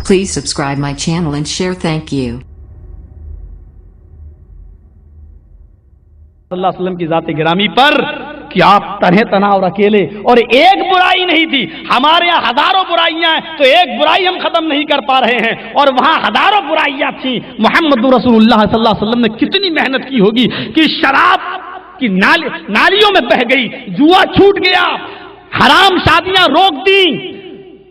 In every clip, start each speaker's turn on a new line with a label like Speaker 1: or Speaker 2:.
Speaker 1: Please subscribe my channel and share. Thank you.
Speaker 2: اللہ علیہ وسلم کی ذات گرامی پر کہ آپ تنہے تنہا اور اکیلے، اور ایک برائی نہیں تھی. ہمارے یہاں ہزاروں برائیاں ہیں تو ایک برائی ہم ختم نہیں کر پا رہے ہیں، اور وہاں ہزاروں برائیاں تھیں. محمد رسول اللہ صلی اللہ علیہ وسلم نے کتنی محنت کی ہوگی کہ شراب کی نالیوں میں بہہ گئی، جوا چھوٹ گیا، حرام شادیاں روک دی،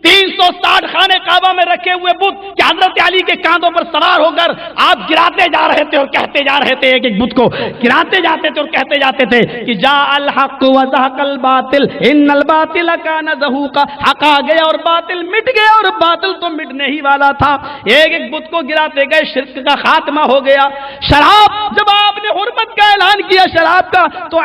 Speaker 2: 360 خانے کعبہ میں رکھے ہوئے بت کہ حضرت علی کے کاندھوں پر سوار ہو کر آپ گراتے جا رہے تھے اور کہتے جا رہے تھے، ایک ایک بت کو گراتے جاتے تھے اور کہتے جاتے تھے کہ جاء الحق وزهق الباطل ان الباطل كان زهوقا. حق آ گیا اور باطل مٹ گیا، اور باطل تو مٹنے ہی والا تھا. ایک ایک بت کو گراتے گئے، شرک کا خاتمہ ہو گیا. شراب، جب آپ نے حرمت کا اعلان کیا شراب کا، تو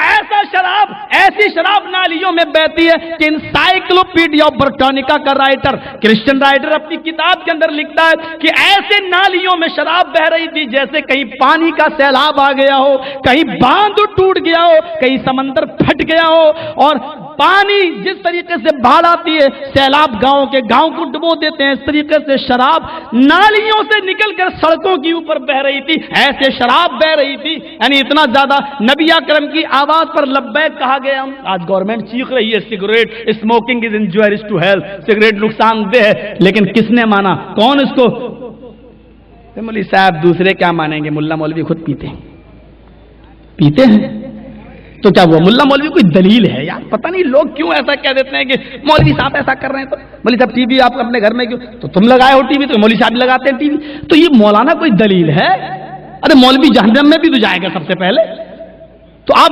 Speaker 2: ایسی شراب نالیوں میں بہتی ہے کہ انسائکلوپیڈیا برٹانیکا کا رائٹر، کرسچن رائٹر، اپنی کتاب کے اندر لکھتا ہے کہ ایسے نالیوں میں شراب بہ رہی تھی جیسے کہیں پانی کا سیلاب آ گیا ہو، کہیں باندھ ٹوٹ گیا ہو، کہیں سمندر پھٹ گیا ہو. اور پانی جس طریقے سے باڑھ آتی ہے، سیلاب گاؤں کو ڈبو دیتے ہیں، اس طریقے سے شراب نالیوں سے نکل کر سڑکوں کے اوپر بہ رہی تھی. ایسے شراب بہ رہی تھی، یعنی اتنا زیادہ نبی اکرم کی آواز پر لبیک کہا گیا. آج گورنمنٹ چیخ رہی ہے cigarette smoking is injurious to health, cigarette نقصان دہ ہے، لیکن کس نے مانا؟ کون اس کو؟ مولوی صاحب دوسرے کیا مانیں گے، ملا مولوی خود پیتے ہیں. تو کیا وہ ملا مولوی کوئی دلیل ہے یار؟ پتہ نہیں لوگ کیوں ایسا کہہ دیتے ہیں کہ مولوی صاحب ایسا کر رہے ہیں. تو مولوی صاحب ٹی وی آپ اپنے گھر میں کیوں؟ تو تم لگائے ہو ٹی وی، تو مولوی صاحب لگاتے ہیں ٹی وی. تو یہ مولانا کوئی دلیل ہے؟ ارے مولوی جہنم میں بھی تو جائے گا سب سے پہلے. تو آپ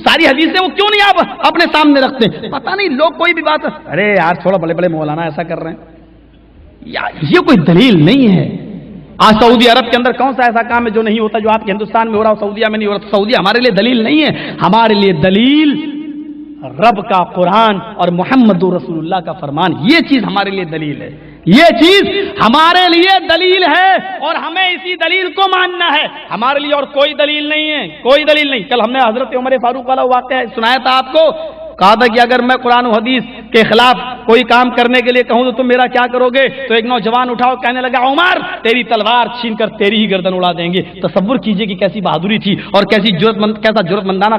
Speaker 2: ساری حدیثیں وہ کیوں نہیں آپ اپنے سامنے رکھتے؟ پتہ نہیں لوگ کوئی بھی بات، ارے یار تھوڑا بڑے بڑے مولانا ایسا کر رہے ہیں یار، یہ کوئی دلیل نہیں ہے. آج سعودی عرب کے اندر کون سا ایسا کام ہے جو نہیں ہوتا، جو آپ کے ہندوستان میں ہو رہا ہو سعودیہ میں نہیں ہو رہا؟ سعودیہ ہمارے لیے دلیل نہیں ہے. ہمارے لیے دلیل رب کا قرآن اور محمد رسول اللہ کا فرمان، یہ چیز ہمارے لیے دلیل ہے، یہ چیز ہمارے لیے دلیل ہے، اور ہمیں اسی دلیل کو ماننا ہے. ہمارے لیے اور کوئی دلیل نہیں ہے، کوئی دلیل نہیں. کل ہم نے حضرت عمر فاروق والا واقعہ سنایا تھا آپ کو، کہا تھا کہ اگر میں قرآن و حدیث کے خلاف کوئی کام کرنے کے لیے کہوں تو تم میرا کیا کرو گے؟ تو ایک نوجوان اٹھاؤ کہنے لگا عمر تیری تلوار چھین کر تیری ہی گردن اڑا دیں گے. تصور کیجئے کہ کیسی بہادری تھی اور کیسا جرأت مندانہ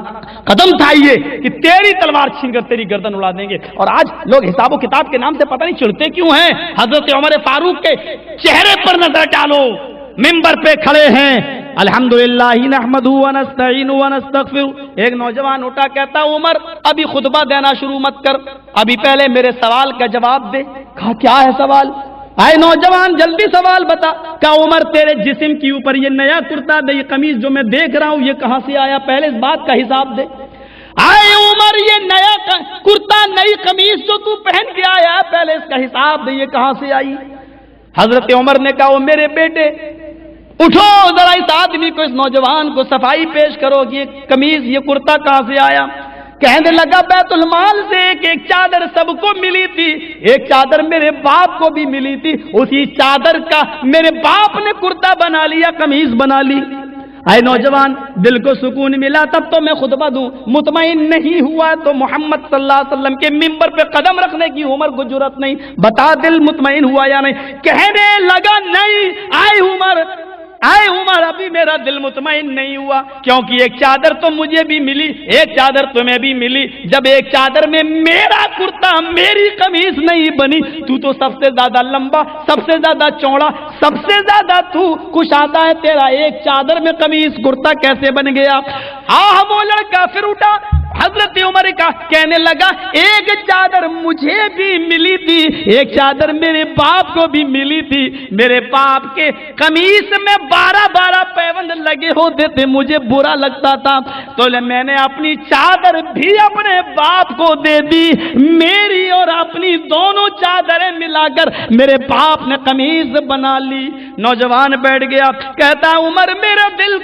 Speaker 2: قدم تھا یہ کہ تیری تلوار چھین کر تیری گردن اڑا دیں گے. اور آج لوگ حساب و کتاب کے نام سے پتہ نہیں چڑھتے کیوں ہیں. حضرت عمر فاروق کے چہرے پر نظر ڈالو، منبر پہ کھڑے ہیں، الحمدللہ نحمدہ ونستعینہ ونستغفرہ. ایک نوجوان اٹھا کہتا عمر ابھی خطبہ دینا شروع مت کر، ابھی پہلے میرے سوال کا جواب دے. کہا کیا ہے سوال؟ اے نوجوان جلدی سوال بتا. کہا عمر تیرے جسم کے اوپر یہ نیا کرتا یہ قمیض جو میں دیکھ رہا ہوں یہ کہاں سے آیا؟ پہلے اس بات کا حساب دے. آئے عمر یہ نیا کرتا نئی قمیض جو تو پہن کے آیا پہلے اس کا حساب دے، یہ کہاں سے آئی؟ حضرت عمر نے کہا وہ میرے بیٹے اٹھو ذرا اس آدمی کو، اس نوجوان کو صفائی پیش کرو کہ یہ قمیض یہ کرتا کہاں سے آیا؟ کہنے لگا بیت المال سے ایک چادر سب کو ملی تھی، ایک چادر میرے باپ کو بھی ملی تھی، اسی چادر کا میرے باپ نے کرتا بنا لیا، قمیض بنا لی. اے نوجوان دل کو سکون ملا تب تو میں خطبہ دوں، مطمئن نہیں ہوا تو محمد صلی اللہ علیہ وسلم کے منبر پہ قدم رکھنے کی عمر کو جرأت نہیں. بتا دل مطمئن ہوا یا نہیں؟ کہنے لگا نہیں. اے عمر ابھی میرا دل مطمئن نہیں ہوا، کیونکہ ایک چادر تو مجھے بھی ملی، ایک چادر تمہیں بھی ملی. جب ایک چادر میں میرا کرتا میری قمیض نہیں بنی، تو سب سے زیادہ لمبا، سب سے زیادہ چوڑا، سب سے زیادہ تو کشادہ ہے، تیرا ایک چادر میں قمیض کرتا کیسے بن گیا؟ وہ لڑکا پھر اٹھا حضرت عمر کا کہنے لگا ایک چادر مجھے بھی ملی تھی، ایک چادر میرے باپ کو بھی ملی تھی، میرے باپ کے قمیص میں 12 پیوند لگے ہوتے تھے، مجھے برا لگتا تھا تو میں نے اپنی چادر بھی اپنے باپ کو دے دی، میری اور اپنی دونوں چادریں ملا کر میرے باپ نے قمیص بنا لی. نوجوان بیٹھ گیا، کہتا عمر میرا دل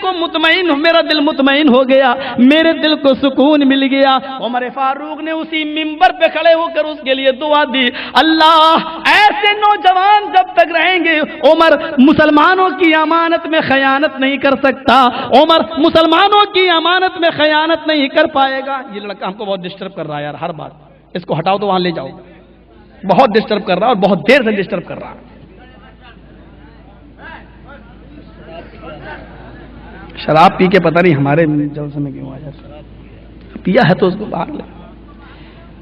Speaker 2: مطمئن ہو گیا، میرے دل کو سکون مل گیا. عمر فاروق نے اسی منبر پہ کھڑے ہو کر اس کے لیے دعا دی، اللہ ایسے نوجوان جب تک رہیں گے عمر مسلمانوں کی امانت میں خیانت نہیں کر سکتا، عمر مسلمانوں کی امانت میں خیانت نہیں کر پائے گا. یہ لڑکا ہم کو بہت ڈسٹرب کر رہا ہے یار، ہر بار اس کو ہٹاؤ تو وہاں لے جاؤ، بہت ڈسٹرب کر رہا ہے اور بہت دیر سے ڈسٹرب کر رہا ہے. شراب پی کے پتہ نہیں ہمارے جلسے میں کیوں آ جاتا، پیا ہے تو اس کو باہر لے.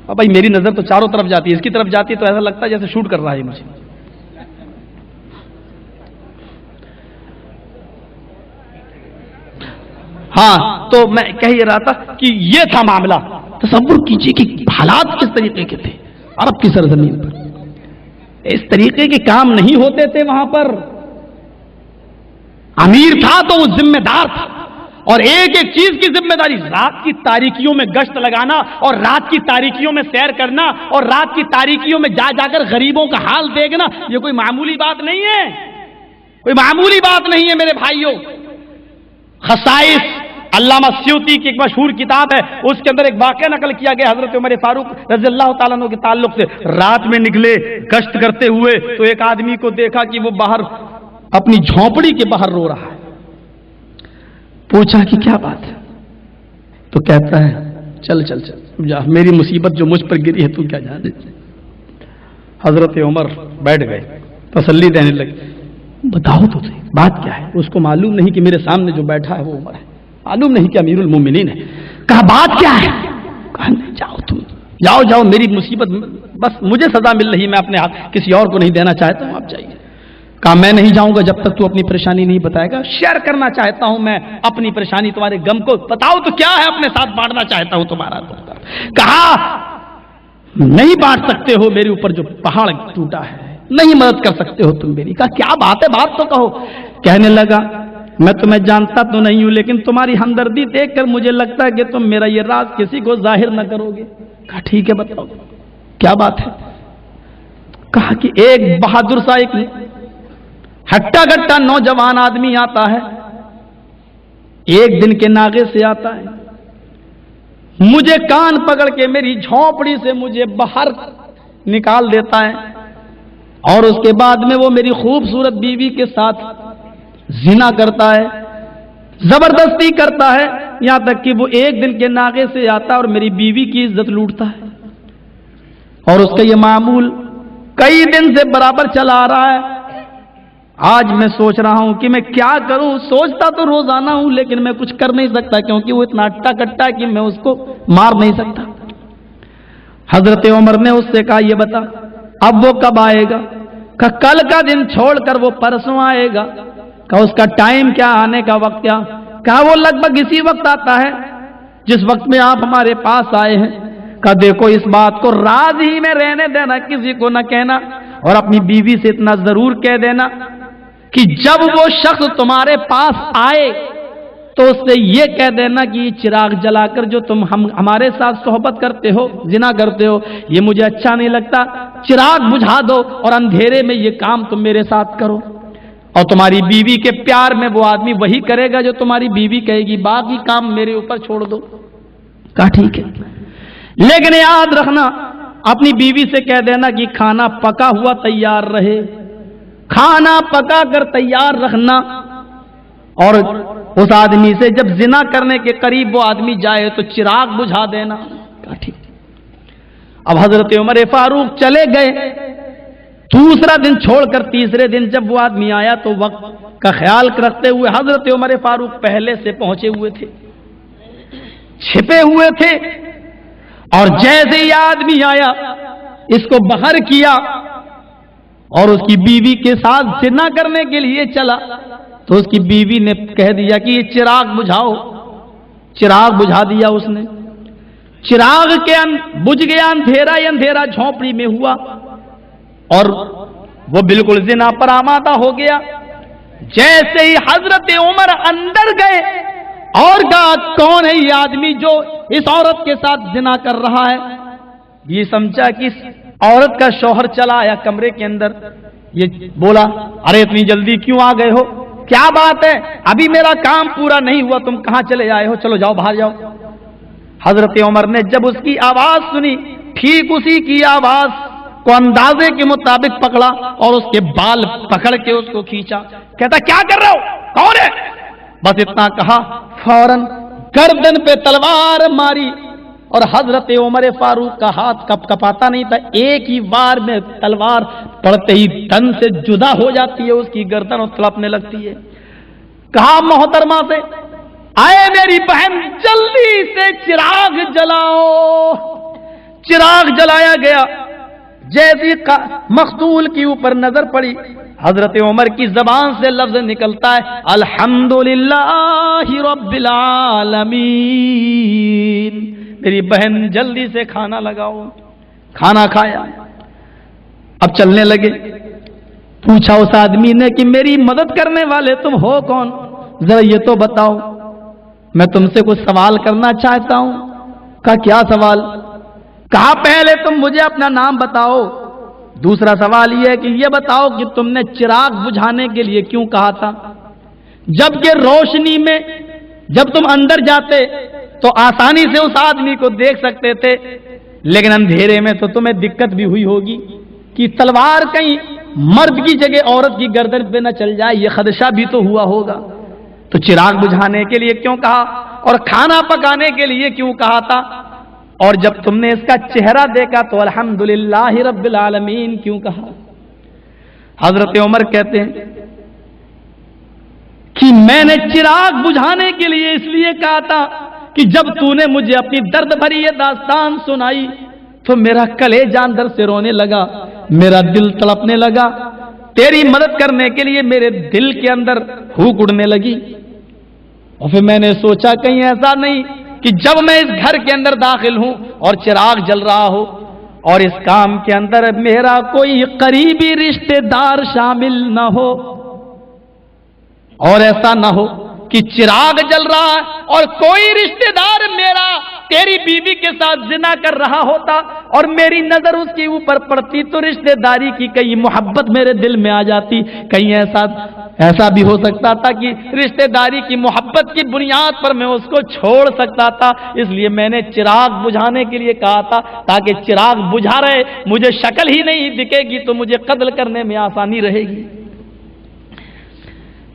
Speaker 2: اور بھائی میری نظر تو چاروں طرف جاتی ہے، اس کی طرف جاتی ہے تو ایسا لگتا ہے جیسے شوٹ کر رہا ہے مجھے. ہاں تو میں کہہ یہ رہا تھا کہ یہ تھا معاملہ. تصور کیجئے کہ حالات کس طریقے کے تھے عرب کی سرزمین پر. اس طریقے کے کام نہیں ہوتے تھے وہاں پر. امیر تھا تو وہ ذمہ دار تھا، اور ایک ایک چیز کی ذمہ داری، رات کی تاریکیوں میں گشت لگانا اور رات کی تاریکیوں میں سیر کرنا اور رات کی تاریکیوں میں جا جا کر غریبوں کا حال دیکھنا، یہ کوئی معمولی بات نہیں ہے، کوئی معمولی بات نہیں ہے میرے بھائیوں. خصائص علامہ سیوطی کی ایک مشہور کتاب ہے، اس کے اندر ایک واقعہ نقل کیا گیا حضرت عمر فاروق رضی اللہ تعالیٰ عنہ کے تعلق سے. رات میں نکلے گشت کرتے ہوئے تو ایک آدمی کو دیکھا کہ وہ باہر اپنی جھونپڑی کے باہر رو رہا ہے. پوچھا کہ کیا بات ہے؟ تو کہتا ہے چل چل چل جا، میری مصیبت جو مجھ پر گری ہے تو کیا جانے. حضرت عمر بیٹھ گئے، تسلی دینے لگے. بتاؤ تو صحیح بات کیا ہے. اس کو معلوم نہیں کہ میرے سامنے جو بیٹھا ہے وہ عمر ہے، معلوم نہیں کہ امیر المومنین ہے. کہا بات کیا ہے؟ کہا نہیں جاؤ تم، جاؤ جاؤ، میری مصیبت بس مجھے سزا مل رہی، میں اپنے ہاتھ کسی اور کو نہیں دینا چاہتا ہوں، آپ جائیے. کہا میں نہیں جاؤں گا جب تک تو اپنی پریشانی نہیں بتائے گا. شیئر کرنا چاہتا ہوں میں اپنی پریشانی تمہارے غم کو، بتاؤ تو کیا ہے، اپنے ساتھ بانٹنا چاہتا ہوں تمہارا. کہا نہیں بانٹ سکتے ہو میرے اوپر جو پہاڑ ٹوٹا ہے، نہیں مدد کر سکتے ہو تم میری. کہا کیا بات ہے، بات تو کہو. کہنے لگا میں تمہیں جانتا تو نہیں ہوں لیکن تمہاری ہمدردی دیکھ کر مجھے لگتا ہے کہ تم میرا یہ راز کسی کو ظاہر نہ کرو گے. کہا ٹھیک ہے بتاؤ کیا بات ہے. کہا کہ ایک بہادر سا ایک ہٹا گٹا نوجوان آدمی آتا ہے، ایک دن کے ناغے سے آتا ہے، مجھے کان پکڑ کے میری جھونپڑی سے مجھے باہر نکال دیتا ہے، اور اس کے بعد میں وہ میری خوبصورت بیوی کے ساتھ زنا کرتا ہے، زبردستی کرتا ہے، یہاں تک کہ وہ ایک دن کے ناغے سے آتا ہے اور میری بیوی کی عزت لوٹتا ہے. اور اس کا یہ معمول کئی دن سے برابر چلا آ رہا ہے. آج میں سوچ رہا ہوں کہ میں کیا کروں. سوچتا تو روزانہ ہوں لیکن میں کچھ کر نہیں سکتا کیونکہ وہ اتنا اٹا کٹا ہے کہ میں اس کو مار نہیں سکتا. حضرت عمر نے اس سے کہا یہ بتا اب وہ کب آئے گا؟ کہا کل کا دن چھوڑ کر وہ پرسوں آئے گا. کہا اس کا ٹائم کیا، آنے کا وقت کیا؟ کہا وہ لگ بھگ اسی وقت آتا ہے جس وقت میں آپ ہمارے پاس آئے ہیں. کہا دیکھو اس بات کو راز ہی میں رہنے دینا، کسی کو نہ کہنا، اور اپنی بیوی سے اتنا ضرور کہہ دینا کہ جب وہ شخص تمہارے پاس آئے تو اس سے یہ کہہ دینا کہ یہ چراغ جلا کر جو تم ہمارے ساتھ صحبت کرتے ہو، زنا کرتے ہو، یہ مجھے اچھا نہیں لگتا، چراغ بجھا دو اور اندھیرے میں یہ کام تم میرے ساتھ کرو، اور تمہاری بیوی کے پیار میں وہ آدمی وہی کرے گا جو تمہاری بیوی کہے گی، باقی کام میرے اوپر چھوڑ دو. کہا ٹھیک ہے، لیکن یاد رکھنا اپنی بیوی سے کہہ دینا کہ کھانا پکا ہوا تیار رہے، کھانا پکا کر تیار رکھنا، اور اس آدمی سے جب زنا کرنے کے قریب وہ آدمی جائے تو چراغ بجھا دینا. کہا ٹھیک. اب حضرت عمر فاروق چلے گئے. دوسرا دن چھوڑ کر تیسرے دن جب وہ آدمی آیا تو وقت کا خیال رکھتے ہوئے حضرت عمر فاروق پہلے سے پہنچے ہوئے تھے، چھپے ہوئے تھے، اور جیسے ہی آدمی آیا اس کو باہر کیا اور اس کی بیوی کے ساتھ زنا کرنے کے لیے چلا تو اس کی بیوی نے کہہ دیا کہ یہ چراغ بجھاؤ. چراغ بجھا دیا اس نے. چراغ کے بجھ گیا، اندھیرا ہی اندھیرا جھونپڑی میں ہوا اور وہ بالکل زنا پر آمادہ ہو گیا. جیسے ہی حضرت عمر اندر گئے اور کہا کون ہے یہ آدمی جو اس عورت کے ساتھ زنا کر رہا ہے؟ یہ سمجھا کہ اس عورت کا شوہر چلا آیا کمرے کے اندر. یہ بولا ارے اتنی جلدی کیوں آ گئے ہو، کیا بات ہے، ابھی میرا کام پورا نہیں ہوا، تم کہاں چلے آئے ہو، چلو جاؤ باہر جاؤ. حضرت عمر نے جب اس کی آواز سنی، ٹھیک اسی کی آواز کو اندازے کے مطابق پکڑا اور اس کے بال پکڑ کے اس کو کھینچا. کہتا کیا کر رہے ہو، کون ہے؟ بس اتنا کہا، فوراً گردن پہ تلوار ماری اور حضرت عمر فاروق کا ہاتھ کپاتا نہیں تھا، ایک ہی وار میں تلوار پڑتے ہی تن سے جدا ہو جاتی ہے اس کی گردن اور تڑپنے لگتی ہے. کہا محترمہ سے آئے میری بہن جلدی سے چراغ جلاؤ. چراغ جلایا گیا. جیسی مقتول کے اوپر نظر پڑی، حضرت عمر کی زبان سے لفظ نکلتا ہے الحمدللہ رب العالمین. میری بہن جلدی سے کھانا لگاؤ. کھانا کھایا، اب چلنے لگے. پوچھا اس آدمی نے کہ میری مدد کرنے والے تم ہو کون؟ ذرا یہ تو بتاؤ، میں تم سے کچھ سوال کرنا چاہتا ہوں. کہا کیا سوال؟ کہا پہلے تم مجھے اپنا نام بتاؤ، دوسرا سوال یہ ہے کہ یہ بتاؤ کہ تم نے چراغ بجھانے کے لیے کیوں کہا تھا؟ جبکہ روشنی میں جب تم اندر جاتے تو آسانی سے اس آدمی کو دیکھ سکتے تھے، لیکن اندھیرے میں تو تمہیں دقت بھی ہوئی ہوگی کہ تلوار کہیں مرد کی جگہ عورت کی گردن پہ نہ چل جائے، یہ خدشہ بھی تو ہوا ہوگا. تو چراغ بجھانے کے لیے کیوں کہا اور کھانا پکانے کے لیے کیوں کہا تھا؟ اور جب تم نے اس کا چہرہ دیکھا تو الحمدللہ رب العالمین کیوں کہا؟ حضرت عمر کہتے ہیں کہ میں نے چراغ بجھانے کے لیے اس لیے کہا تھا کہ جب تو نے مجھے اپنی درد بھری یہ داستان سنائی تو میرا کلیجہ اندر سے رونے لگا، میرا دل تڑپنے لگا. تیری مدد کرنے کے لیے میرے دل کے اندر پھونک اڑنے لگی. اور پھر میں نے سوچا کہیں ایسا نہیں کہ جب میں اس گھر کے اندر داخل ہوں اور چراغ جل رہا ہو اور اس کام کے اندر میرا کوئی قریبی رشتہ دار شامل نہ ہو، اور ایسا نہ ہو کہ چراغ جل رہا ہے اور کوئی رشتہ دار میرا تیری بیوی کے ساتھ زنا کر رہا ہوتا اور میری نظر اس کے اوپر پڑتی تو رشتہ داری کی کئی محبت میرے دل میں آ جاتی. کہیں ایسا بھی ہو سکتا تھا کہ رشتہ داری کی محبت کی بنیاد پر میں اس کو چھوڑ سکتا تھا. اس لیے میں نے چراغ بجھانے کے لیے کہا تھا تاکہ چراغ بجھا رہے مجھے شکل ہی نہیں دکھے گی تو مجھے قتل کرنے میں آسانی رہے گی.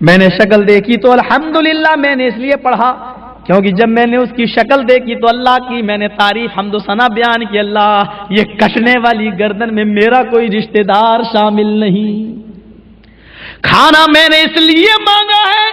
Speaker 2: میں نے شکل دیکھی تو الحمدللہ میں نے اس لیے پڑھا کیونکہ جب میں نے اس کی شکل دیکھی تو اللہ کی میں نے تعریف حمد و ثنا بیان کی. اللہ یہ کٹنے والی گردن میں میرا کوئی رشتہ دار شامل نہیں. کھانا میں نے اس لیے مانگا ہے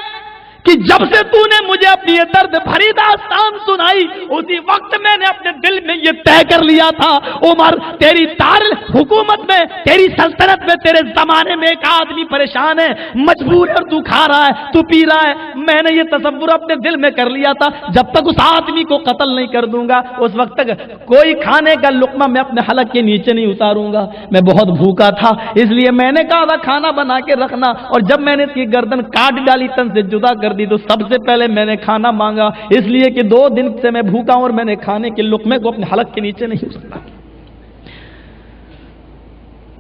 Speaker 2: کہ جب سے تو نے مجھے اپنی یہ درد بھری داستان سنائی اسی وقت میں نے اپنے دل میں یہ طے کر لیا تھا عمر تیری دار حکومت میں، تیری سلطنت میں، تیرے زمانے میں ایک آدمی پریشان ہے، مجبور ہے اور تو کھا رہا ہے، تو پی رہا ہے. میں نے یہ تصور اپنے دل میں کر لیا تھا جب تک اس آدمی کو قتل نہیں کر دوں گا اس وقت تک کوئی کھانے کا لقمہ میں اپنے حلق کے نیچے نہیں اتاروں گا. میں بہت بھوکا تھا اس لیے میں نے کہا تھا کھانا بنا کے رکھنا، اور جب میں نے اس کی گردن کاٹ ڈالی تن سے جدا کر دی تو سب سے پہلے میں نے کھانا مانگا اس لیے کہ 2 دن سے میں بھوکا ہوں اور میں نے کھانے کے لقمے کو اپنے حلق کے نیچے نہیں اتارا.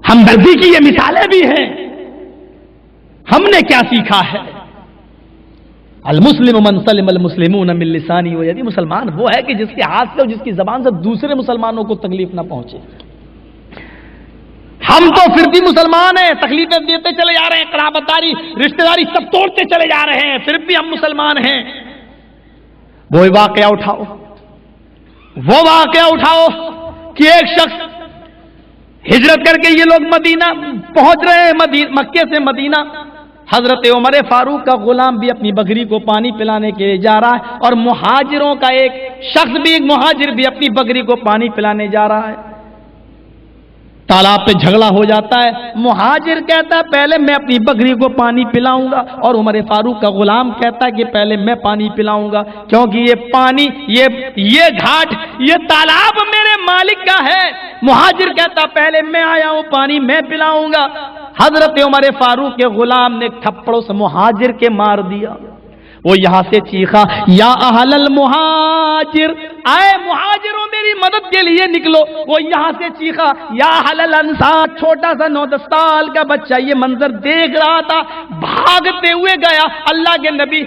Speaker 2: ہمدردی کی یہ مثالیں بھی ہیں. ہم نے کیا سیکھا ہے؟ المسلم من سلم المسلمون من لسانی و یدی. مسلمان وہ ہے کہ جس کے ہاتھ سے اور جس کی زبان سے دوسرے مسلمانوں کو تکلیف نہ پہنچے. ہم تو پھر بھی مسلمان ہیں، تکلیفیں دیتے چلے جا رہے ہیں، قرابت داری رشتہ داری سب توڑتے چلے جا رہے ہیں، پھر بھی ہم مسلمان ہیں. وہ واقعہ اٹھاؤ کہ ایک شخص ہجرت کر کے یہ لوگ مدینہ پہنچ رہے ہیں، مکے سے مدینہ. حضرت عمر فاروق کا غلام بھی اپنی بکری کو پانی پلانے کے لیے جا رہا ہے اور مہاجروں کا ایک شخص بھی، ایک مہاجر بھی اپنی بکری کو پانی پلانے جا رہا ہے. تالاب پہ جھگڑا ہو جاتا ہے. مہاجر کہتا ہے پہلے میں اپنی بکری کو پانی پلاؤں گا، اور عمر فاروق کا غلام کہتا ہے کہ پہلے میں پانی پلاؤں گا کیونکہ یہ پانی یہ گھاٹ یہ تالاب میرے مالک کا ہے. مہاجر کہتا پہلے میں آیا ہوں پانی میں پلاؤں گا. حضرت عمر فاروق کے غلام نے تھپڑوں سے مہاجر کے مار دیا. وہ یہاں سے چیخا یا اہل المہاجر، آئے مہاجروں میری مدد کے لیے نکلو. وہ یہاں سے چیخا یا اہل الانصار. چھوٹا سا 9-10 سال کا بچہ یہ منظر دیکھ رہا تھا، بھاگتے ہوئے گیا. اللہ کے نبی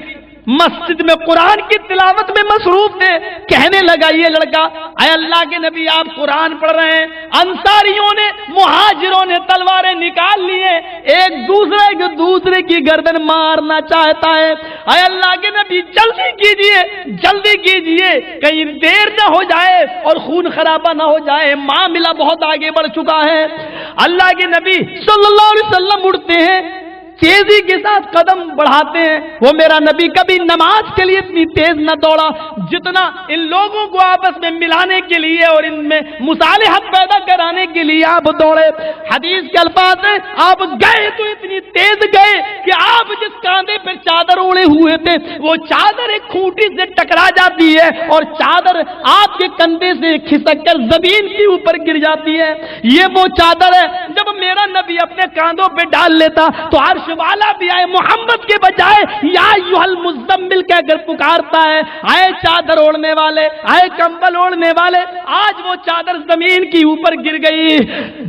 Speaker 2: مسجد میں قرآن کی تلاوت میں مصروف تھے. کہنے لگا یہ لڑکا اے اللہ کے نبی آپ قرآن پڑھ رہے ہیں. انصاریوں نے مہاجروں نے تلواریں نکال لیے، ایک دوسرے کی گردن مارنا چاہتا ہے. اے اللہ کے نبی جلدی کیجئے کہیں دیر نہ ہو جائے اور خون خرابہ نہ ہو جائے، معاملہ بہت آگے بڑھ چکا ہے. اللہ کے نبی صلی اللہ علیہ وسلم اٹھتے ہیں، تیزی کے ساتھ قدم بڑھاتے ہیں. وہ میرا نبی کبھی نماز کے لیے اتنی تیز نہ دوڑا جتنا ان لوگوں کو آپس میں ملانے کے لیے اور ان میں مصالحت پیدا کرانے کے لیے آپ دوڑے. حدیث کے الفاظ ہیں آپ گئے تو اتنی تیز گئے کہ آپ جس کاندھے پہ چادر اوڑے ہوئے تھے وہ چادر ایک کھوٹی سے ٹکرا جاتی ہے اور چادر آپ کے کندھے سے کھسک کر زمین کے اوپر گر جاتی ہے. یہ وہ چادر ہے جب میرا نبی اپنے کاندھوں پہ ڈال لیتا تو عرش والا بھی آئے محمد کے بجائے یا ایھا المزمل کہہ کر پکارتا ہے, آئے چادر اوڑھنے والے, آئے کمبل اوڑھنے والے. آج وہ چادر زمین کی اوپر گر گئی.